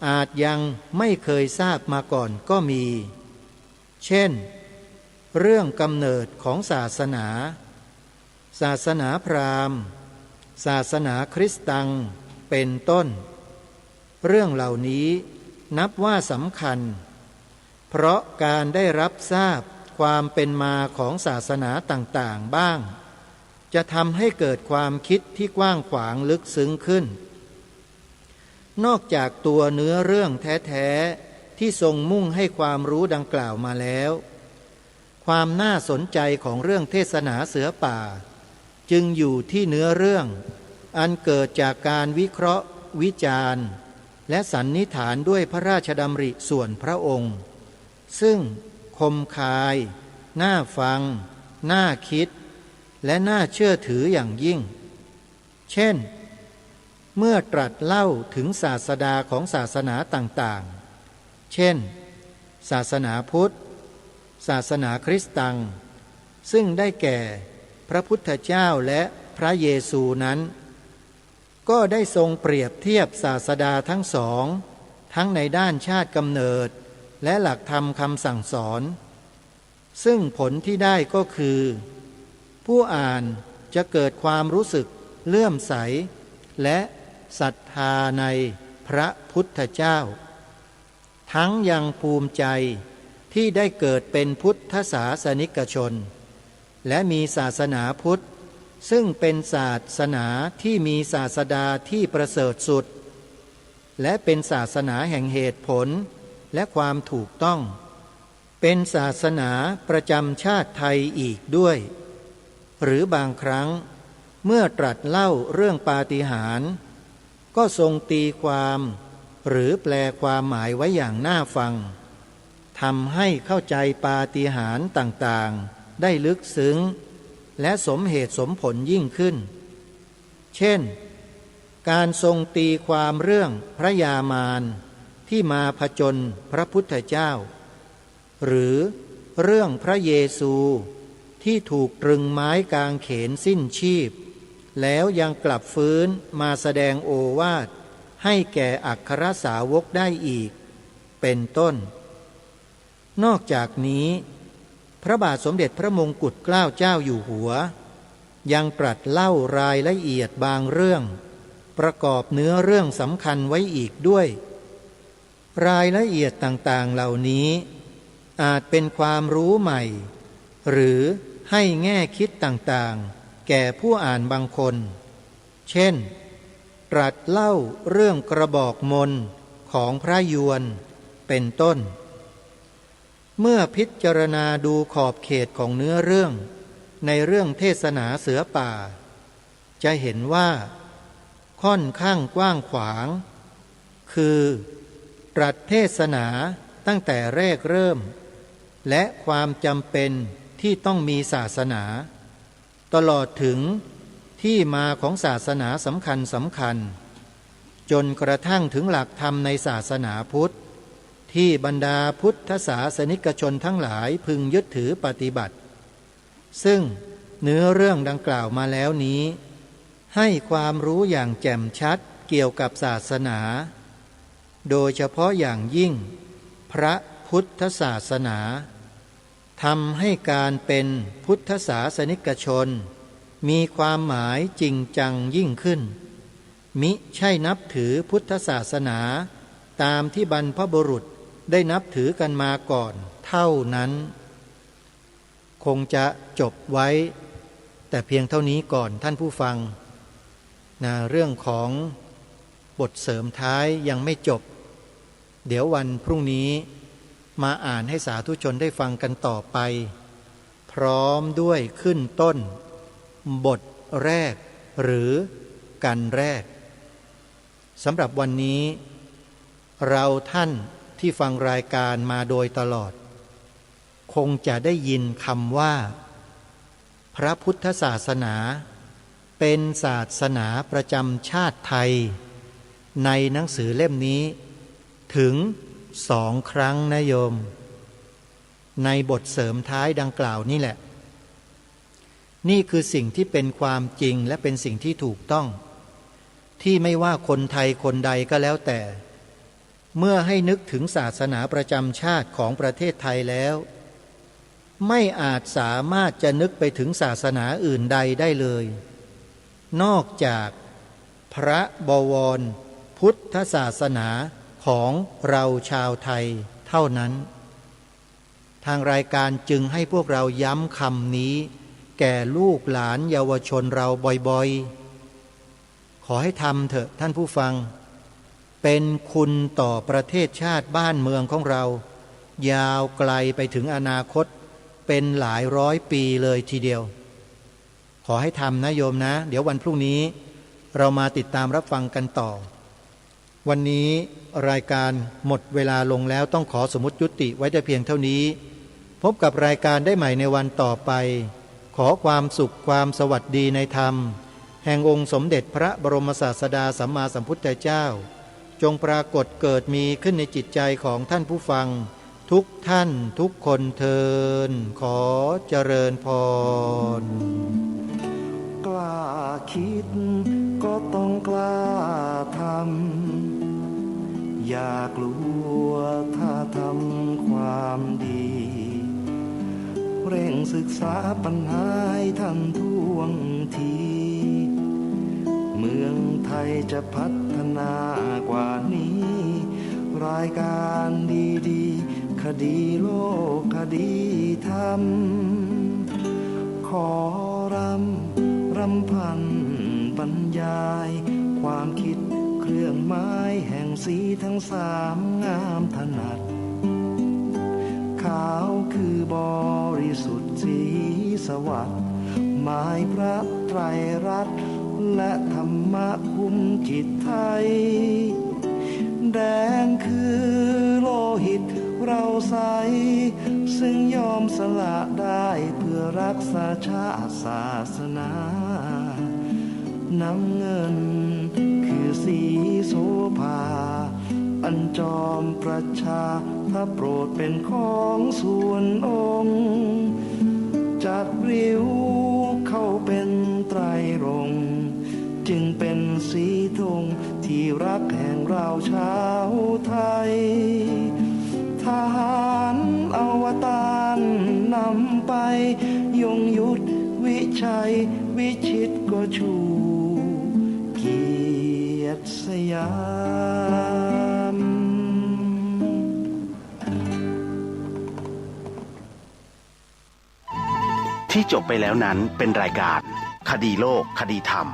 อาจยังไม่เคยทราบมาก่อนก็มีเช่นเรื่องกำเนิดของศาสนาศาสนาพราหมณ์ศาสนาคริสตังเป็นต้นเรื่องเหล่านี้นับว่าสำคัญเพราะการได้รับทราบความเป็นมาของศาสนาต่างๆบ้างจะทำให้เกิดความคิดที่กว้างขวางลึกซึ้งขึ้นนอกจากตัวเนื้อเรื่องแท้ๆที่ทรงมุ่งให้ความรู้ดังกล่าวมาแล้วความน่าสนใจของเรื่องเทศนาเสือป่าจึงอยู่ที่เนื้อเรื่องอันเกิดจากการวิเคราะห์วิจารณ์และสันนิษฐานด้วยพระราชดำริส่วนพระองค์ซึ่งคมคายน่าฟังน่าคิดและน่าเชื่อถืออย่างยิ่งเช่นเมื่อตรัสเล่าถึงศาสดาของศาสนาต่างๆเช่นศาสนาพุทธศาสนาคริสตังซึ่งได้แก่พระพุทธเจ้าและพระเยซูนั้นก็ได้ทรงเปรียบเทียบศาสดาทั้งสองทั้งในด้านชาติกำเนิดและหลักธรรมคำสั่งสอนซึ่งผลที่ได้ก็คือผู้อ่านจะเกิดความรู้สึกเลื่อมใสและศรัทธาในพระพุทธเจ้าทั้งยังภูมิใจที่ได้เกิดเป็นพุทธศาสนิกชนและมีศาสนาพุทธซึ่งเป็นศาสนาที่มีศาสดาที่ประเสริฐสุดและเป็นศาสนาแห่งเหตุผลและความถูกต้องเป็นศาสนาประจำชาติไทยอีกด้วยหรือบางครั้งเมื่อตรัสเล่าเรื่องปาฏิหาริย์ก็ทรงตีความหรือแปลความหมายไว้อย่างน่าฟังทำให้เข้าใจปาฏิหาริย์ต่างๆได้ลึกซึ้งและสมเหตุสมผลยิ่งขึ้นเช่นการทรงตีความเรื่องพระยามารที่มาผจญพระพุทธเจ้าหรือเรื่องพระเยซูที่ถูกตรึงไม้กางเขนสิ้นชีพแล้วยังกลับฟื้นมาแสดงโอวาทให้แก่อัครสาวกได้อีกเป็นต้นนอกจากนี้พระบาทสมเด็จพระมงกุฎเกล้าเจ้าอยู่หัวยังตรัสเล่ารายละเอียดบางเรื่องประกอบเนื้อเรื่องสำคัญไว้อีกด้วยรายละเอียดต่างๆเหล่านี้อาจเป็นความรู้ใหม่หรือให้แง่คิดต่างๆแก่ผู้อ่านบางคนเช่นตรัสเล่าเรื่องกระบอกมนของพระยวนเป็นต้นเมื่อพิจารณาดูขอบเขตของเนื้อเรื่องในเรื่องเทศนาเสือป่าจะเห็นว่าค่อนข้างกว้างขวางคือตรัสเทศนาตั้งแต่แรกเริ่มและความจำเป็นที่ต้องมีศาสนาตลอดถึงที่มาของศาสนาสำคัญจนกระทั่งถึงหลักธรรมในศาสนาพุทธที่บรรดาพุทธศาสนิกชนทั้งหลายพึงยึดถือปฏิบัติซึ่งเนื้อเรื่องดังกล่าวมาแล้วนี้ให้ความรู้อย่างแจ่มชัดเกี่ยวกับศาสนาโดยเฉพาะอย่างยิ่งพระพุทธศาสนา ทำให้การเป็นพุทธศาสนิกชนมีความหมายจริงจังยิ่งขึ้นมิใช่นับถือพุทธศาสนาตามที่บรรพบุรุษได้นับถือกันมาก่อนเท่านั้นคงจะจบไว้แต่เพียงเท่านี้ก่อนท่านผู้ฟังเรื่องของบทเสริมท้ายยังไม่จบเดี๋ยววันพรุ่งนี้มาอ่านให้สาธุชนได้ฟังกันต่อไปพร้อมด้วยขึ้นต้นบทแรกหรือกันแรกสำหรับวันนี้เราท่านที่ฟังรายการมาโดยตลอดคงจะได้ยินคำว่าพระพุทธศาสนาเป็นศาสนาประจำชาติไทยในหนังสือเล่มนี้ถึง2 ครั้งนะโยมในบทเสริมท้ายดังกล่าวนี่แหละนี่คือสิ่งที่เป็นความจริงและเป็นสิ่งที่ถูกต้องที่ไม่ว่าคนไทยคนใดก็แล้วแต่เมื่อให้นึกถึงศาสนาประจำชาติของประเทศไทยแล้วไม่อาจสามารถจะนึกไปถึงศาสนาอื่นใดได้เลยนอกจากพระบวรพุทธศาสนาของเราชาวไทยเท่านั้นทางรายการจึงให้พวกเราย้ำคำนี้แก่ลูกหลานเยาวชนเราบ่อยๆขอให้ทำเถอะท่านผู้ฟังเป็นคุณต่อประเทศชาติบ้านเมืองของเรายาวไกลไปถึงอนาคตเป็นหลายร้อยปีเลยทีเดียวขอให้ทำนะโยมนะเดี๋ยววันพรุ่งนี้เรามาติดตามรับฟังกันต่อวันนี้รายการหมดเวลาลงแล้วต้องขอสมมุติยุติไว้แต่เพียงเท่านี้พบกับรายการได้ใหม่ในวันต่อไปขอความสุขความสวัสดีในธรรมแห่งองค์สมเด็จพระบรมศาสดาสัมมาสัมพุทธเจ้าจงปรากฏเกิดมีขึ้นในจิตใจของท่านผู้ฟังทุกท่านทุกคนเทินขอเจริญพรกล้าคิดก็ต้องกล้าทำอย่ากลัวถ้าทำความดีเร่งศึกษาปัญหาให้ทันท่วงทีเมืองไทยจะพัฒนากว่านี้รายการดีๆคดีโลกคดีธรรมขอรำพันบรรยายความคิดเครื่องไม้แห่งสีทั้ง3งามถนัดขาวคือบริสุทธิ์สีสวัสดิ์หมายพระไตรรัตน์และธรรมะคุ้มจิตไทยแดงคือโลหิตเราใสซึ่งยอมสละได้เพื่อรักษาชาติศาสนาน้ำเงินคือสีโสภาอันจอมประชาถ้าโปรดเป็นของส่วนองค์จัดริ้วเข้าเป็นไตรรงค์จึงเป็นสีธงที่รักแห่งเราชาวไทยทหารอวตารนำไปยงยุทธวิชัยวิชิตก็ชูเกียรติสยามที่จบไปแล้วนั้นเป็นรายการคดีโลกคดีธรรม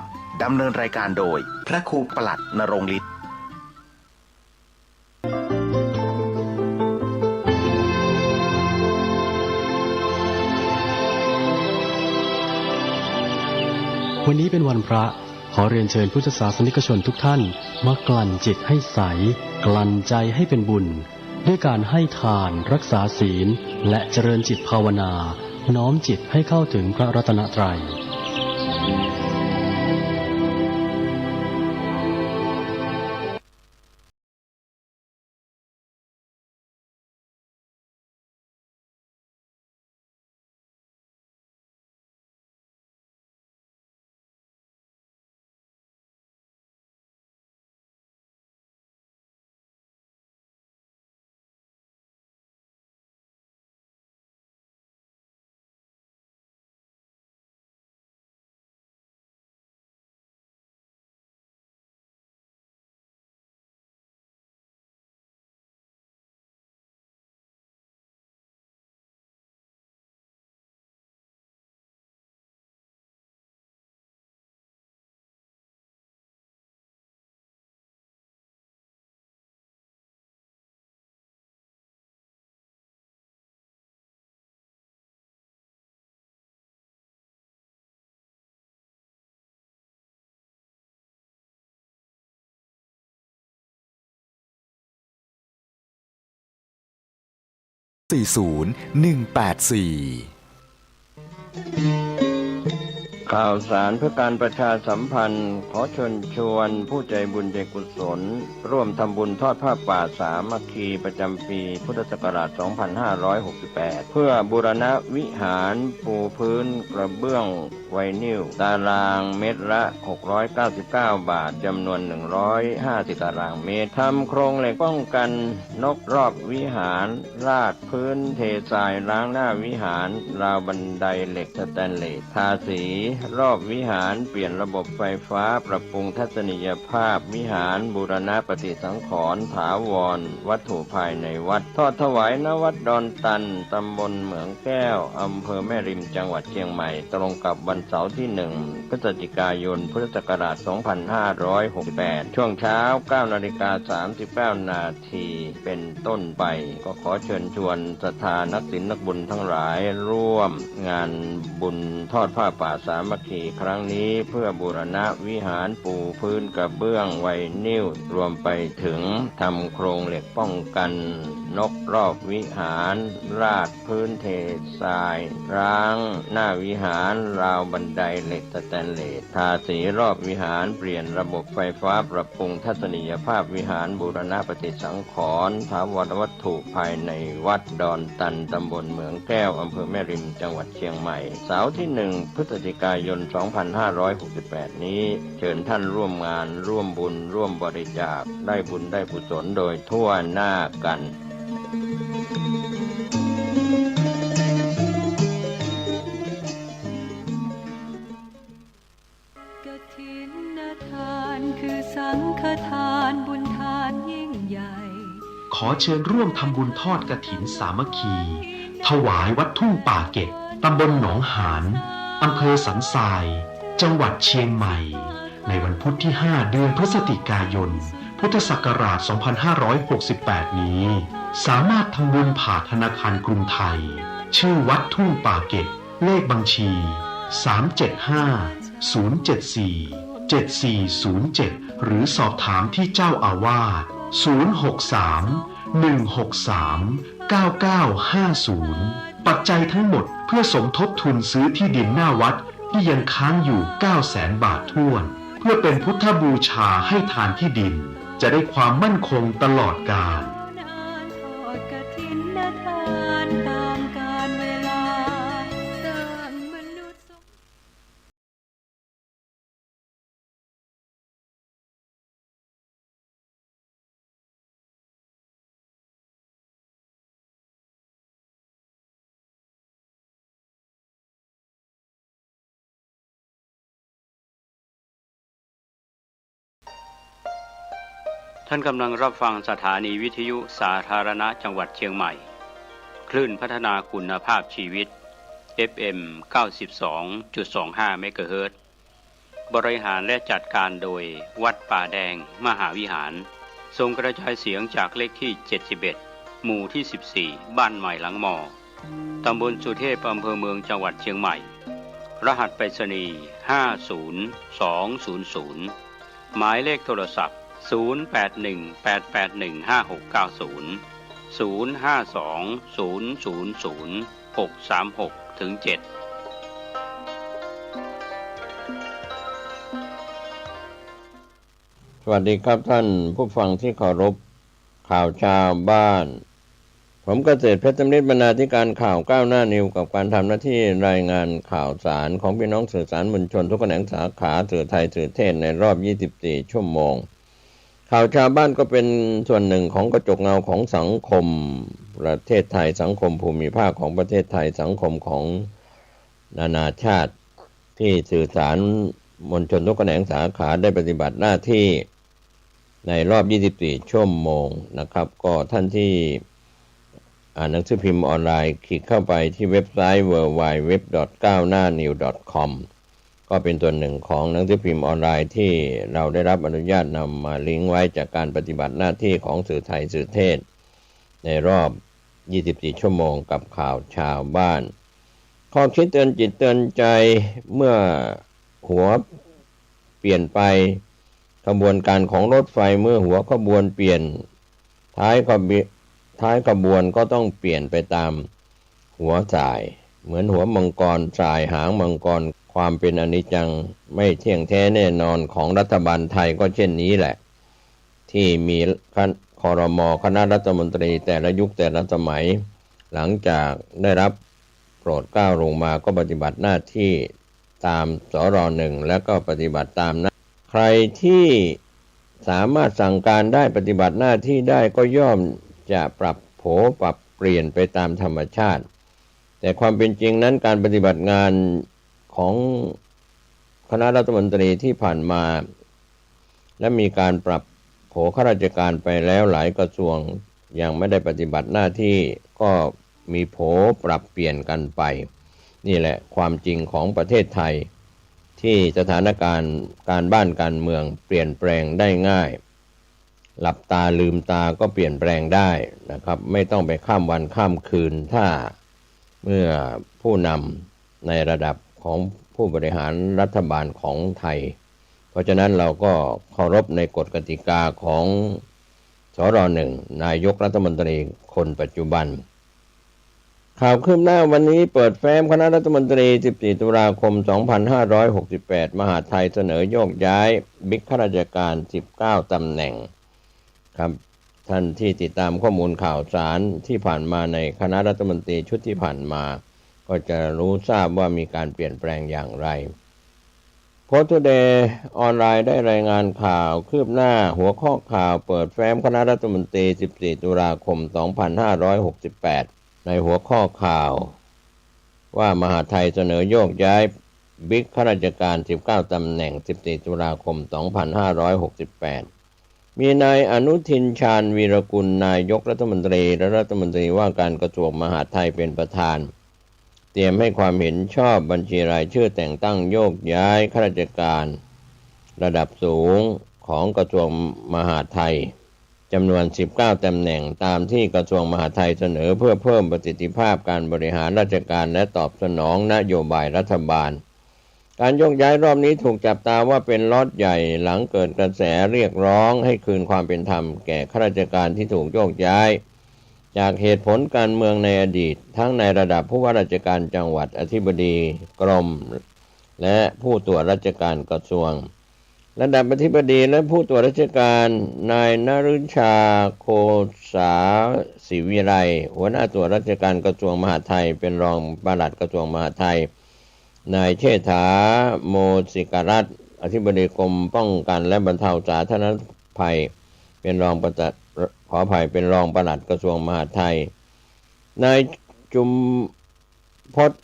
ดำเนินรายการโดยพระครูปลัดนรงค์ฤทธิ์วันนี้เป็นวันพระขอเรียนเชิญพุทธศาสนิกชนทุกท่านมากลั่นจิตให้ใสกลั่นใจให้เป็นบุญด้วยการให้ทานรักษาศีลและเจริญจิตภาวนาน้อมจิตให้เข้าถึงพระรัตนตรัย ข่าวสารเพื่อการประชาสัมพันธ์ขอเชิญชวนผู้ใจบุญใจกุศลร่วมทำบุญทอดผ้าป่าสามัคคีประจำปีพุทธศักราช 2568 เพื่อบูรณะวิหารปูพื้นกระเบื้องไวนิลตารางเมตรละ 699 บาทจำนวน 150 ตารางเมตรทำโครงเหล็กป้องกันนกรอบวิหารราดพื้นเททรายล้างหน้าวิหารราวบันไดเหล็กสแตนเลสทาสีรอบวิหารเปลี่ยนระบบไฟฟ้าปรับปรุงทัศนียภาพวิหารบูรณะปฏิสังขรณ์ถาวรวัตถุภายในวัดทอดถวายณวัดดอนตันตำบลเหมืองแก้วอำเภอแม่ริมจังหวัดเชียงใหม่ตรงกับวันเสาร์ที่ 1 พฤศจิกายนพุทธศักราช 2568 ช่วงเช้า 9:39 นาทีเป็นต้นไปก็ขอเชิญชวนศรัทธานักศีลนักบุญทั้งหลายร่วมงานบุญทอดผ้าป่าสามัคคีครั้งนี้เพื่อบูรณะวิหารปูพื้นกระเบื้องไวนิลรวมไปถึงทำโครงเหล็กป้องกันนกรอบวิหารราดพื้นเททรายร้างหน้าวิหารราวบันไดเหล็กสแตนเลสทาสีรอบวิหารเปลี่ยนระบบไฟฟ้าปรับปรุงทัศนียภาพวิหารบูรณะปฏิสังขรณ์ถาวรวัตถุภายในวัดดอนตันตำบลเหมืองแก้วอำเภอแม่ริมจังหวัดเชียงใหม่เสาร์ที่ 1 พฤศจิกายน 2568 นี้เชิญท่านร่วมงานร่วมบุญร่วมบริจาคได้บุญได้กุศลโดยทั่วหน้ากันกฐินทานคือสังฆทานบุญทานยิ่งใหญ่ขอเชิญร่วมทำบุญทอดกฐินสามัคคีถวายวัดทุ่งป่าเก็บตำบลหนองหานอำเภอสันทรายจังหวัดเชียงใหม่ในวันพุธที่ 5 เดือนพฤศจิกายนพุทธศักราช 2568 นี้สามารถทำบุญผ่านธนาคารกรุงไทยชื่อวัดทุ่งป่าเก็บเลขบัญชี 375-074-7407 หรือสอบถามที่เจ้าอาวาส 063-163-9950 ปัจจัยทั้งหมดเพื่อสมทบทุนซื้อที่ดินหน้าวัดที่ยังค้างอยู่ 900,000 บาทถ้วนเพื่อเป็นพุทธบูชาให้ทานที่ดินจะได้ความมั่นคงตลอดกาล ท่านกำลังรับฟังสถานีวิทยุสาธารณะจังหวัดเชียงใหม่คลื่นพัฒนาคุณภาพชีวิต FM 92.25 เมกะเฮิรตซ์บริหารและจัดการโดยวัดป่าแดงมหาวิหารส่งกระจายเสียงจากเลขที่ 71 หมู่ที่ 14 บ้านใหม่หลังมอตำบลสุเทพอำเภอเมืองจังหวัดเชียงใหม่รหัสไปรษณีย์ 50200 หมายเลขโทรศัพท์0818815690 052000636-7สวัสดีครับท่านผู้ฟังที่เคารพข่าวชาวบ้านผมเกษตรเพชรจำนิดบรรณาธิการข่าวก้าวหน้านิวกับการทำหน้าที่รายงานข่าวสารของพี่น้องสื่อสารมวลชนทุกแขนงสาขาสื่อไทยสื่อเทศในรอบ24ชั่วโมงข่าวชาวบ้านก็เป็นส่วนหนึ่งของกระจกเงาของสังคมประเทศไทยสังคมภูมิภาคของประเทศไทยสังคมของนานาชาติที่สื่อสารมวลชนทุกแขนงสาขาได้ปฏิบัติหน้าที่ในรอบ24ชั่วโมงนะครับก็ท่านที่อ่านหนังสือพิมพ์ออนไลน์คลิกเข้าไปที่เว็บไซต์ www.9hnanew.com ก็เป็นตัวหนึ่งของหนังสือพิมพ์ออนไลน์ที่เราได้รับอนุญาตนำมาลิงก์ไว้จากการปฏิบัติหน้าที่ของสื่อไทยสื่อเทศในรอบ24ชั่วโมงกับข่าวชาวบ้านข้อคิดเตือนจิตเตือนใจเมื่อหัวเปลี่ยนไปขบวนการของรถไฟเมื่อหัวขบวนเปลี่ยนท้ ท้ายขบวนก็ต้องเปลี่ยนไปตามหัวสายเหมือนหัวมังกรสายหางมังกรความเป็นอนิจจังไม่เที่ยงแท้แน่นอนของรัฐบาลไทยก็เช่นนี้แหละที่มีครม.คณะรัฐมนตรีแต่ละยุคแต่ละสมัยหลังจากได้รับโปรดเกล้าลงมาก็ปฏิบัติหน้าที่ตามสร.1แล้วก็ปฏิบัติตามนั้นใครที่สามารถสั่งการได้ปฏิบัติหน้าที่ได้ก็ย่อมจะปรับโผปรับเปลี่ยนไปตามธรรมชาติแต่ความเป็นจริงนั้นการปฏิบัติงานของคณะรัฐมนตรีที่ผ่านมาและมีการปรับโผข้าราชการไปแล้วหลายกระทรวงยังไม่ได้ปฏิบัติหน้าที่ก็มีโผปรับเปลี่ยนกันไปนี่แหละความจริงของประเทศไทยที่สถานการณ์การบ้านการเมืองเปลี่ยนแปลงได้ง่ายหลับตาลืมตาก็เปลี่ยนแปลงได้นะครับไม่ต้องไปข้ามวันข้ามคืนถ้าเมื่อผู้นำในระดับของผู้บริหารรัฐบาลของไทยเพราะฉะนั้นเราก็เคารพในกฎกติกาของสร.1นายกรัฐมนตรีคนปัจจุบันข่าวคืบหน้าวันนี้เปิดแฟ้มคณะรัฐมนตรี14ตุลาคม2568มหาดไทยเสนอโยกย้ายบิ๊กข้าราชการ19ตำแหน่งครับท่านที่ติดตามข้อมูลข่าวสารที่ผ่านมาในคณะรัฐมนตรีชุดที่ผ่านมาก็จะรู้ทราบว่ามีการเปลี่ยนแปลงอย่างไรโพสต์ทูเดย์ออนไลน์ได้รายงานข่าวคืบหน้าหัวข้อข่าวเปิดแฟ้มคณะรัฐมนตรี14ตุลาคม2568ในหัวข้อข่าวว่ามหาดไทยเสนอโยกย้ายบิ๊กข้าราชการ19ตำแหน่ง14ตุลาคม2568มีนายอนุทินชาญวีรกุลนายกรัฐมนตรีและรัฐมนตรีว่าการกระทรวงมหาดไทยเป็นประธานเตรียมให้ความเห็นชอบบัญชีรายชื่อแต่งตั้งโยกย้ายข้าราชการระดับสูงของกระทรวงมหาดไทยจำนวน19ตำแหน่งตามที่กระทรวงมหาดไทยเสนอเพื่อเพิ่มประสิทธิภาพการบริหารราชการและตอบสนองนโยบายรัฐบาลการโยกย้ายรอบนี้ถูกจับตาว่าเป็นล็อตใหญ่หลังเกิดกระแสเรียกร้องให้คืนความเป็นธรรมแก่ข้าราชการที่ถูกโยกย้ายจากเหตุผลการเมืองในอดีตทั้งในระดับผู้ว่าราชการจังหวัดอธิบดีกรมและผู้ตรวจราชการกระทรวงระดับอธิบดีและผู้ตรวจราชการนายนฤชาโคสาศิวิไลหัวหน้าตรวจราชการกระทรวงมหาดไทยเป็นรองปลัดกระทรวงมหาดไทยนายเชษฐาโมสิกรัตน์อธิบดีกรมป้องกันและบรรเทาสาธารณภัยเป็นรองปลัดกระทรวงมหาดไทยนายจุมพจน์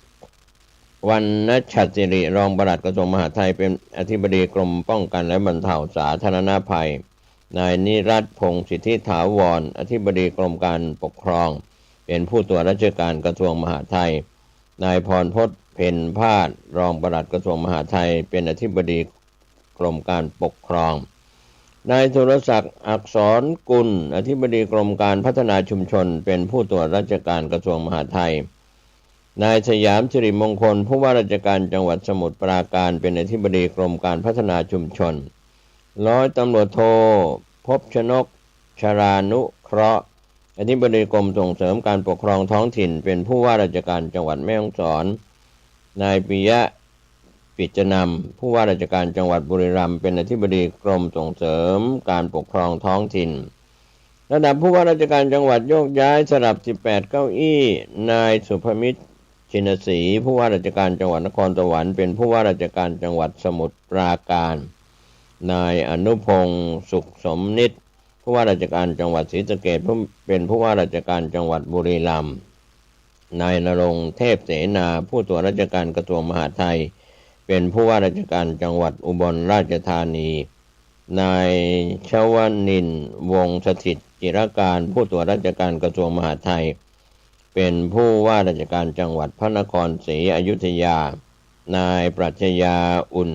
วรรณชัดสิริรองปลัดกระทรวงมหาดไทยเป็นอธิบดีกรมป้องกันและบรรเทาสาธารณภัยนายนิรัตน์พงษ์สิทธิถาวรอธิบดีกรมการปกครองเป็นผู้ตรวจราชการกระทรวงมหาดไทยนายพรพจน์เพ็ญพาสรองปลัดกระทรวงมหาดไทยเป็นอธิบดีกรมการปกครองนายสุรศักดิ์อักษรกุลอธิบดีกรมการพัฒนาชุมชนเป็นผู้ตรวจราชการกระทรวงมหาดไทยนายสยามสิริมงคลผู้ว่าราชการจังหวัดสมุทรปราการเป็นอธิบดีกรมการพัฒนาชุมชนร้อยตำรวจโทภพชนกชรานุเคราะห์อธิบดีกรมส่งเสริมการปกครองท้องถิ่นเป็นผู้ว่าราชการจังหวัดแม่ฮ่องสอนนายปิยะปิจนำผู้ว่าราชการจังหวัดบุรีรัมย์เป็นอธิบดีกรมส่งเสริมการปกครองท้องถิ่นระดับผู้ว่าราชการจังหวัดโยกย้ายสลับ18เก้าอี้นายสุภมิตรชินศรีผู้ว่าราชการจังหวัดนครสวรรค์เป็นผู้ว่าราชการจังหวัดสมุทรปราการนายอนุพงศ์สุขสมนิตผู้ว่าราชการจังหวัดศรีสะเกษเป็นผู้ว่าราชการจังหวัดบุรีรัมย์นายณรงค์เทพเสนาผู้ตรวจราชการกระทรวงมหาดไทยเป็นผู้ว่าราชการจังหวัดอุบลราชธานีนายชวนินทร์วงศ์สถิตจิรการผู้ตรวจราชการกระทรวงมหาดไทยเป็นผู้ว่าราชการจังหวัดพระนครศรีอยุธยานายปรัชญาอุ่น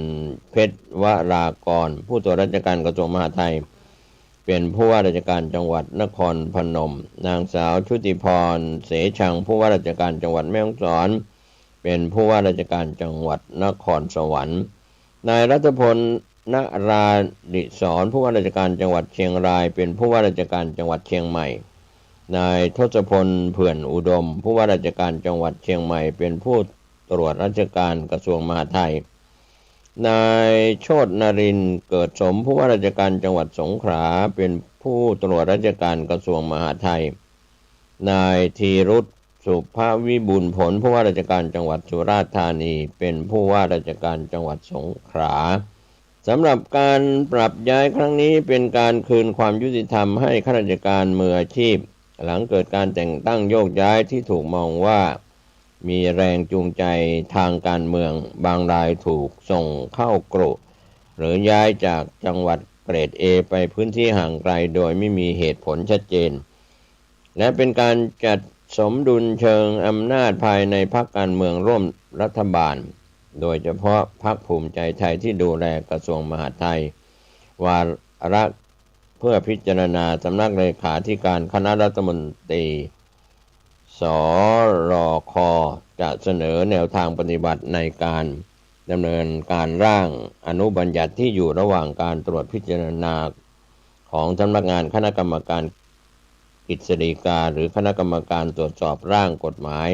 เพชรวรากรผู้ตรวจราชการกระทรวงมหาดไทยเป็นผู้ว่าราชการจังหวัดนครพนมนางสาวชุติพรเสชังผู้ว่าราชการจังหวัดแม่ฮ่องสอนเป็นผู้ว่าราชการจังหวัดนครสวรรค์นายรัฐพลณราดิศรผู้ว่าราชการจังหวัดเชียงรายเป็นผู้ว่าราชการจังหวัดเชียงใหม่ นายทศพลเผื่อนอุดมผู้ว่าราชการจังหวัดเชียงใหม่เป็นผู้ตรวจราชการกระทรวงมหาดไทยนายโชตินรินทร์เกิดสมผู้ว่าราชการจังหวัดสงขลาเป็นผู้ตรวจราชการกระทรวงมหาดไทยนายธีรุตสุภวิบูลย์ผลผู้ว่าราชการจังหวัดสุราษฎร์ธานีเป็นผู้ว่าราชการจังหวัดสงขลาสำหรับการปรับย้ายครั้งนี้เป็นการคืนความยุติธรรมให้ข้าราชการมืออาชีพหลังเกิดการแต่งตั้งโยกย้ายที่ถูกมองว่ามีแรงจูงใจทางการเมืองบางรายถูกส่งเข้ากรุหรือย้ายจากจังหวัดเกรด A ไปพื้นที่ห่างไกลโดยไม่มีเหตุผลชัดเจนและเป็นการจัดสมดุลเชิงอำนาจภายในพรรคการเมืองร่วมรัฐบาลโดยเฉพาะพรรคภูมิใจไทยที่ดูแลกระทรวงมหาดไทยวาระเพื่อพิจารณาสำนักเลขาธิการคณะรัฐมนตรีสรคจะเสนอแนวทางปฏิบัติในการดำเนินการร่างอนุบัญญัติที่อยู่ระหว่างการตรวจพิจารณาของสำนักงานคณะกรรมการกฤษฎีกาหรือคณะกรรมการตรวจสอบร่างกฎหมาย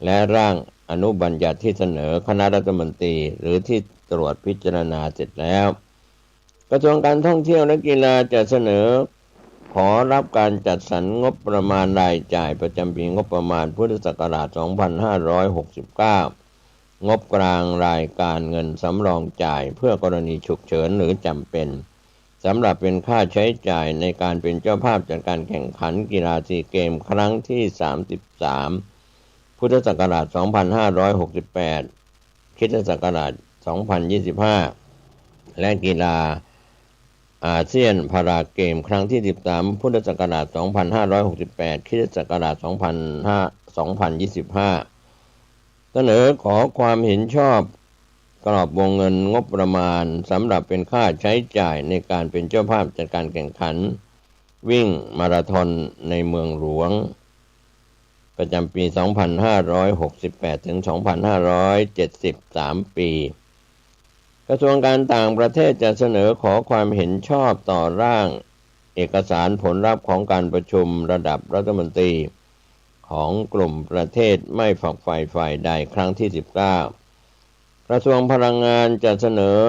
และร่างอนุบัญญัติที่เสนอคณะรัฐมนตรีหรือที่ตรวจพิจารณาเสร็จแล้วกระทรวงการท่องเที่ยวและกีฬาจะเสนอขอรับการจัดสรรงบประมาณรายจ่ายประจำปีงบประมาณพุทธศักราช 2569 งบกลางรายการเงินสำรองจ่ายเพื่อกรณีฉุกเฉินหรือจำเป็นสำหรับเป็นค่าใช้จ่ายในการเป็นเจ้าภาพจัดการแข่งขันกีฬาซีเกมครั้งที่ 33 พุทธศักราช 2568 คริสตศักราช 2025 และกีฬาอาเซียนพาราเกมครั้งที่ 13 พุทธศักราช 2568 คริสตศักราช 2025 เสนอขอความเห็นชอบกรอบวงเงินงบประมาณสำหรับเป็นค่าใช้จ่ายในการเป็นเจ้าภาพจัดการแข่งขันวิ่งมาราธอนในเมืองหลวงประจำปี 2568 ถึง 2573 ปีกระทรวงการต่างประเทศจะเสนอขอความเห็นชอบต่อร่างเอกสารผลลัพธ์ของการประชุมระดับรัฐมนตรีของกลุ่มประเทศไม่ฝักใฝ่ฝ่ายใดครั้งที่ 19กระทรวงพลังงานจะเสนอ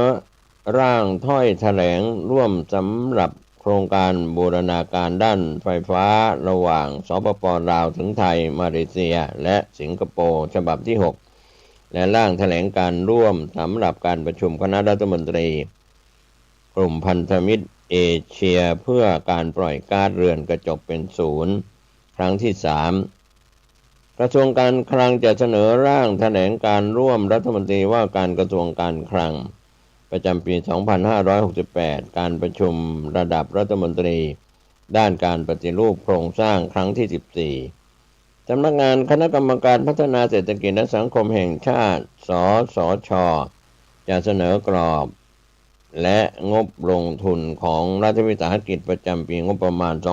ร่างถ้อยแถลงร่วมสำหรับโครงการบูรณาการด้านไฟฟ้าระหว่างสปป.ลาวถึงไทยมาเลเซียและสิงคโปร์ฉบับที่ 6และร่างแถลงการร่วมสำหรับการประชุมคณะรัฐมนตรีกลุ่มพันธมิตรเอเชียเพื่อการปล่อยก๊าซเรือนกระจกเป็นศูนย์ครั้งที่ 3กระทรวงการคลังจะเสนอร่างแถลงการร่วมรัฐมนตรีว่าการกระทรวงการคลังประจำปี 2568 การประชุมระดับรัฐมนตรีด้านการปฏิรูปโครงสร้างครั้งที่ 14สำนักงานคณะกรรมการพัฒนาเศรษฐกิจและสังคมแห่งชาติสสช.จะเสนอกรอบและงบลงทุนของรัฐวิสาหกิจประจำปีงบประมาณ 2569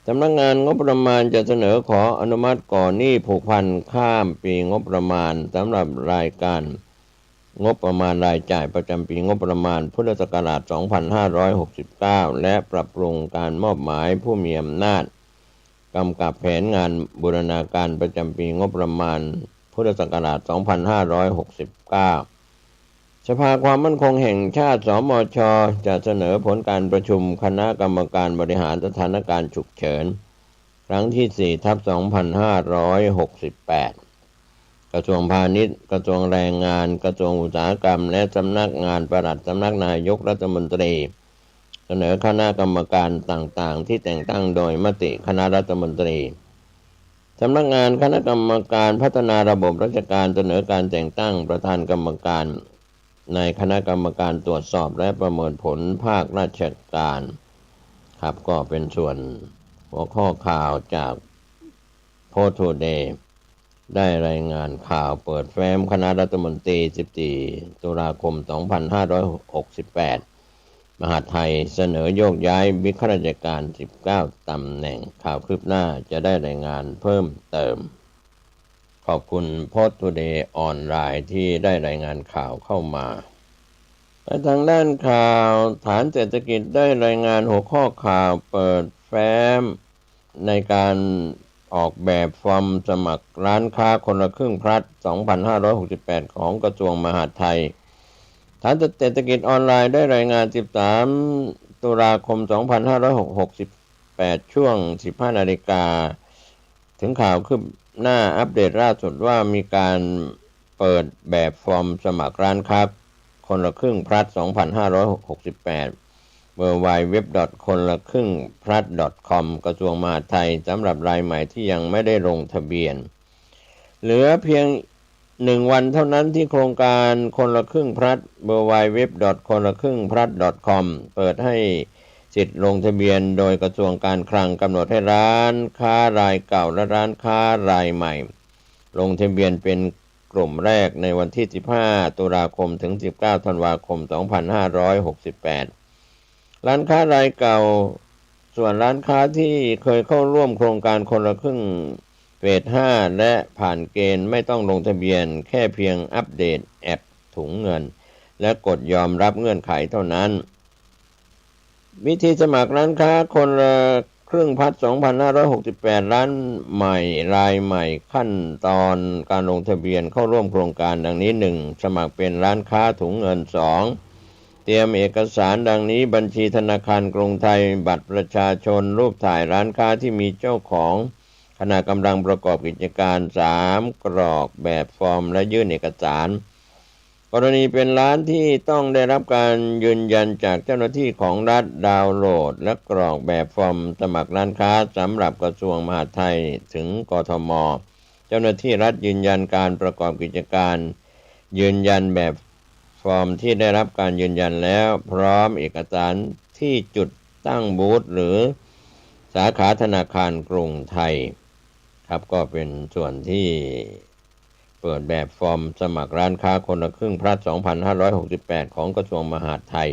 สำนักงานงบประมาณจะเสนอขออนุมัติก่อนหนี้ผูกพันข้ามปีงบประมาณสำหรับรายการงบประมาณรายจ่ายประจำปีงบประมาณพุทธศักราช 2569 และปรับปรุงการมอบหมายผู้มีอำนาจกำกับแผนงานบูรณาการประจำปีงบประมาณพุทธศักราช 2569 สภาความมั่นคงแห่งชาติสมช.จะเสนอผลการประชุมคณะกรรมการบริหารสถานการณ์ฉุกเฉินครั้งที่ 4/2568 กระทรวงพาณิชย์กระทรวงแรงงานกระทรวงอุตสาหกรรมและสำนักงานปลัดสำนักนายกรัฐมนตรีเสนอคณะกรรมการต่างๆที่แต่งตั้งโดยมติคณะรัฐมนตรีสำนักงานคณะกรรมการพัฒนาระบบราชการเสนอการแต่งตั้งประธานกรรมการในคณะกรรมการตรวจสอบและประเมินผลภาคราชการครับก็เป็นส่วนหัวข้อข่าวจากโพสต์ทูเดย์ได้รายงานข่าวเปิดแฟ้มคณะรัฐมนตรี 14 ตุลาคม 2568 มหาดไทยเสนอโยกย้ายบิ๊กข้าราชการ 19 ตำแหน่งข่าวคืบหน้าจะได้รายงานเพิ่มเติมขอบคุณโพสต์ทูเดย์ออนไลน์ที่ได้รายงานข่าวเข้ามาทางด้านข่าวฐานเศรษฐกิจได้รายงานหัวข้อข่าวเปิดแฟ้ แฟ้มในการออกแบบฟอร์มสมัครร้านค้าคนละครึ่งพลัด 2568 ของกระทรวงมหาดไทยฐานเศรษฐกิจออนไลน์ได้รายงาน 13 ตุลาคม 2568 ช่วง 15 นาฬิกาถึงข่าวคืบหน้าอัปเดตล่าสุดว่ามีการเปิดแบบฟอร์มสมัครร้านค้าคนละครึ่งพลัด 2568 www.konlakringplat.com กระทรวงมหาดไทยสำหรับรายใหม่ที่ยังไม่ได้ลงทะเบียนเหลือเพียง1 วันเท่านั้นที่โครงการคนละครึ่งพลัด www.konlakringplat.com เปิดให้สิทธิ์ลงทะเบียนโดยกระทรวงการคลังกำหนดให้ร้านค้ารายเก่าและร้านค้ารายใหม่ลงทะเบียนเป็นกลุ่มแรกในวันที่ 15 ตุลาคมถึง 19 ธันวาคม 2568 ร้านค้ารายเก่าส่วนร้านค้าที่เคยเข้าร่วมโครงการคนละครึ่งเฟส 5 และผ่านเกณฑ์ไม่ต้องลงทะเบียนแค่เพียงอัปเดตแอปถุงเงินและกดยอมรับเงื่อนไขเท่านั้นวิธีสมัครร้านค้าคนละครึ่งพลัด 2568 ร้านใหม่รายใหม่ขั้นตอนการลงทะเบียนเข้าร่วมโครงการดังนี้ 1. สมัครเป็นร้านค้าถุงเงิน 2. เตรียมเอกสารดังนี้บัญชีธนาคารกรุงไทยบัตรประชาชนรูปถ่ายร้านค้าที่มีเจ้าของขณะกำลังประกอบกิจการ 3. กรอกแบบฟอร์มและยื่นเอกสารกรณีเป็นร้านที่ต้องได้รับการยืนยันจากเจ้าหน้าที่ของรัฐดาวน์โหลดและกรอกแบบฟอร์มสมัครร้านค้าสำหรับกระทรวงมหาดไทยถึงกทม.เจ้าหน้าที่รัฐยืนยันการประกอบกิจการยืนยันแบบฟอร์มที่ได้รับการยืนยันแล้วพร้อมเอกสารที่จุดตั้งบูธหรือสาขาธนาคารกรุงไทยครับก็เป็นส่วนที่เปิดแบบฟอร์มสมัครร้านค้าคนละครึ่งพลัด 2568 ของกระทรวงมหาดไทย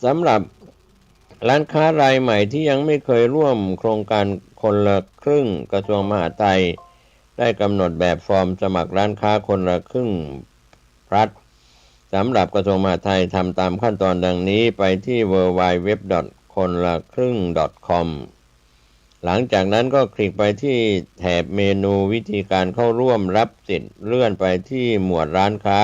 สำหรับร้านค้ารายใหม่ที่ยังไม่เคยร่วมโครงการคนละครึ่งกระทรวงมหาดไทยได้กำหนดแบบฟอร์มสมัครร้านค้าคนละครึ่งพลัดสำหรับกระทรวงมหาดไทยทำตามขั้นตอนดังนี้ไปที่ www.konlakring.com หลังจากนั้นก็คลิกไปที่แถบเมนูวิธีการเข้าร่วมรับสิทธิ์เลื่อนไปที่หมวดร้านค้า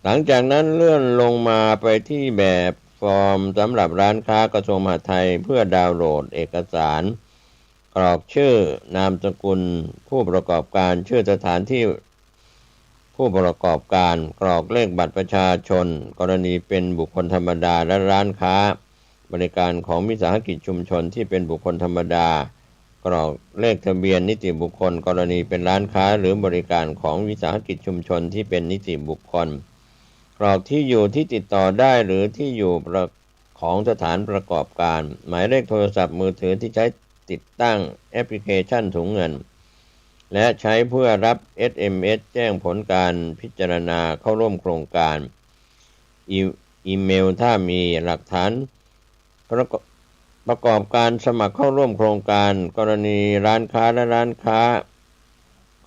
หลังจากนั้นเลื่อนลงมาไปที่แบบฟอร์มสำหรับร้านค้ากระทรวงมหาดไทยเพื่อดาวน์โหลดเอกสารกรอกชื่อนามสกุลผู้ประกอบการชื่อสถานที่ผู้ประกอบการกรอกเลขบัตรประชาชนกรณีเป็นบุคคลธรรมดาและร้านค้าบริการของวิสาหกิจชุมชนที่เป็นบุคคลธรรมดากรอกเลขทะเบียนนิติบุคคลกรณีเป็นร้านค้าหรือบริการของวิสาหกิจชุมชนที่เป็นนิติบุคคลกรอกที่อยู่ที่ติดต่อได้หรือที่อยู่ของสถานประกอบการหมายเลขโทรศัพท์มือถือที่ใช้ติดตั้งแอปพลิเคชันถุงเงินและใช้เพื่อรับ SMS แจ้งผลการพิจารณาเข้าร่วมโครงการอีเมลถ้ามีหลักฐานประกอบการสมัครเข้าร่วมโครงการกรณีร้านค้าและร้านค้า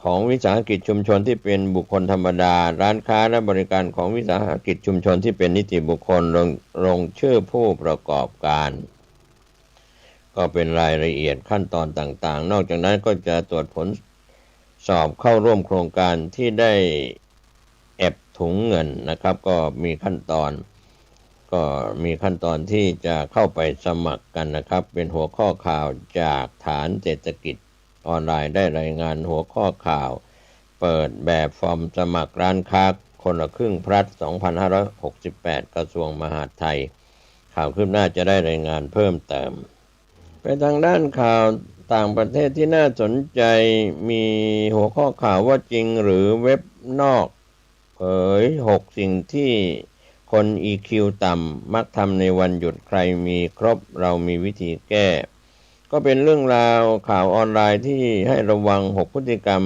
ของวิสาหกิจชุมชนที่เป็นบุคคลธรรมดาร้านค้าและบริการของวิสาหกิจชุมชนที่เป็นนิติบุคคลลงชื่อผู้ประกอบการก็เป็นรายละเอียดขั้นตอนต่างๆนอกจากนั้นก็จะตรวจผลสอบเข้าร่วมโครงการที่ได้แอบถุงเงินนะครับก็มีขั้นตอนที่จะเข้าไปสมัครกันนะครับเป็นหัวข้อข่าวจากฐานเศรษฐกิจออนไลน์ได้รายงานหัวข้อข่าวเปิดแบบฟอร์มสมัครร้านค้าคนละครึ่งพลัด 2568 กระทรวงมหาดไทยข่าวคืบหน้าจะได้รายงานเพิ่มเติมไปทางด้านข่าวต่างประเทศที่น่าสนใจมีหัวข้อข่าวว่าจริงหรือเว็บนอกเผย6สิ่งที่คน EQ ต่ำมักทำในวันหยุดใครมีครบเรามีวิธีแก้ก็เป็นเรื่องราวข่าวออนไลน์ที่ให้ระวัง6พฤติกรรม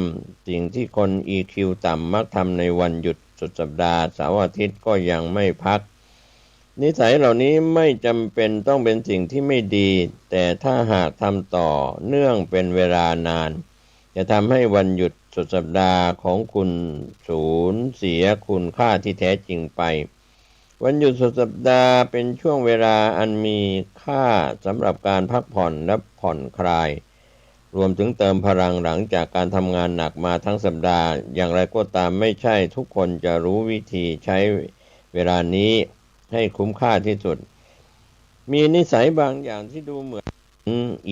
สิ่งที่คน EQ ต่ำมักทำในวันหยุดสุดสัปดาห์เสาร์อาทิตย์ก็ยังไม่พักนิสัยเหล่านี้ไม่จำเป็นต้องเป็นสิ่งที่ไม่ดีแต่ถ้าหากทำต่อเนื่องเป็นเวลานานจะทำให้วันหยุดสุดสัปดาห์ของคุณสูญเสียคุณค่าที่แท้จริงไป วันหยุดสุดสัปดาห์เป็นช่วงเวลาอันมีค่าสำหรับการพักผ่อนและผ่อนคลายรวมถึงเติมพลังหลังจากการทำงานหนักมาทั้งสัปดาห์อย่างไรก็ตามไม่ใช่ทุกคนจะรู้วิธีใช้เวลานี้ให้คุ้มค่าที่สุดมีนิสัยบางอย่างที่ดูเหมือน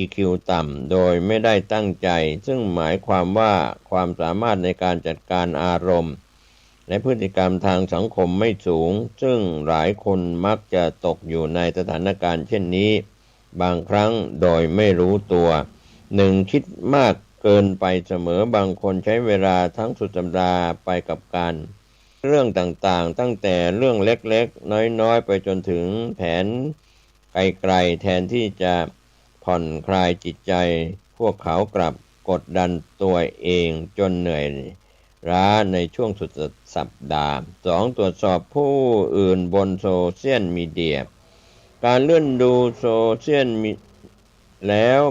EQ ต่ำโดยไม่ได้ตั้งใจซึ่งหมายความว่าความสามารถในการจัดการอารมณ์และพฤติกรรมทางสังคมไม่สูงซึ่งหลายคนมักจะตกอยู่ในสถานการณ์เช่นนี้บางครั้งโดยไม่รู้ตัวคิดมากเกินไปเสมอบางคนใช้เวลาทั้งสุดสัปดาห์ไปกับการเรื่องต่างๆตั้งแต่เรื่องเล็กๆน้อยๆไปจนถึงแผนไกลๆแทนที่จะผ่อนคลายจิตใจพวกเขากลับกดดันตัวเองจนเหนื่อยล้าในช่วงสุดสัปดาห์ 2. ตรวจสอบผู้อื่นบนโซเชียลมีเดียการเลื่อนดูโซเชียลแล้ว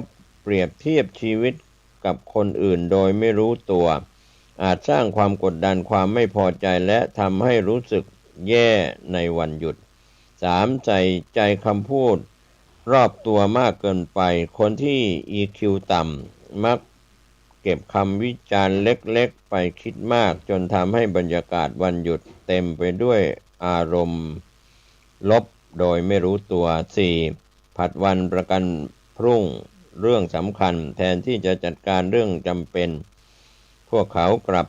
เปรียบเทียบชีวิตกับคนอื่นโดยไม่รู้ตัวอาจสร้างความกดดันความไม่พอใจและทำให้รู้สึกแย่ในวันหยุด 3. ใส่ใจคำพูดรอบตัวมากเกินไปคนที่ EQ ต่ำมักเก็บคำวิจารณ์เล็กๆไปคิดมากจนทำให้บรรยากาศวันหยุดเต็มไปด้วยอารมณ์ลบโดยไม่รู้ตัว 4. ผัดวันประกันพรุ่งเรื่องสำคัญแทนที่จะจัดการเรื่องจำเป็นพวกเขากลับ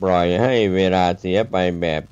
ปล่อยให้เวลาเสียไปแบบ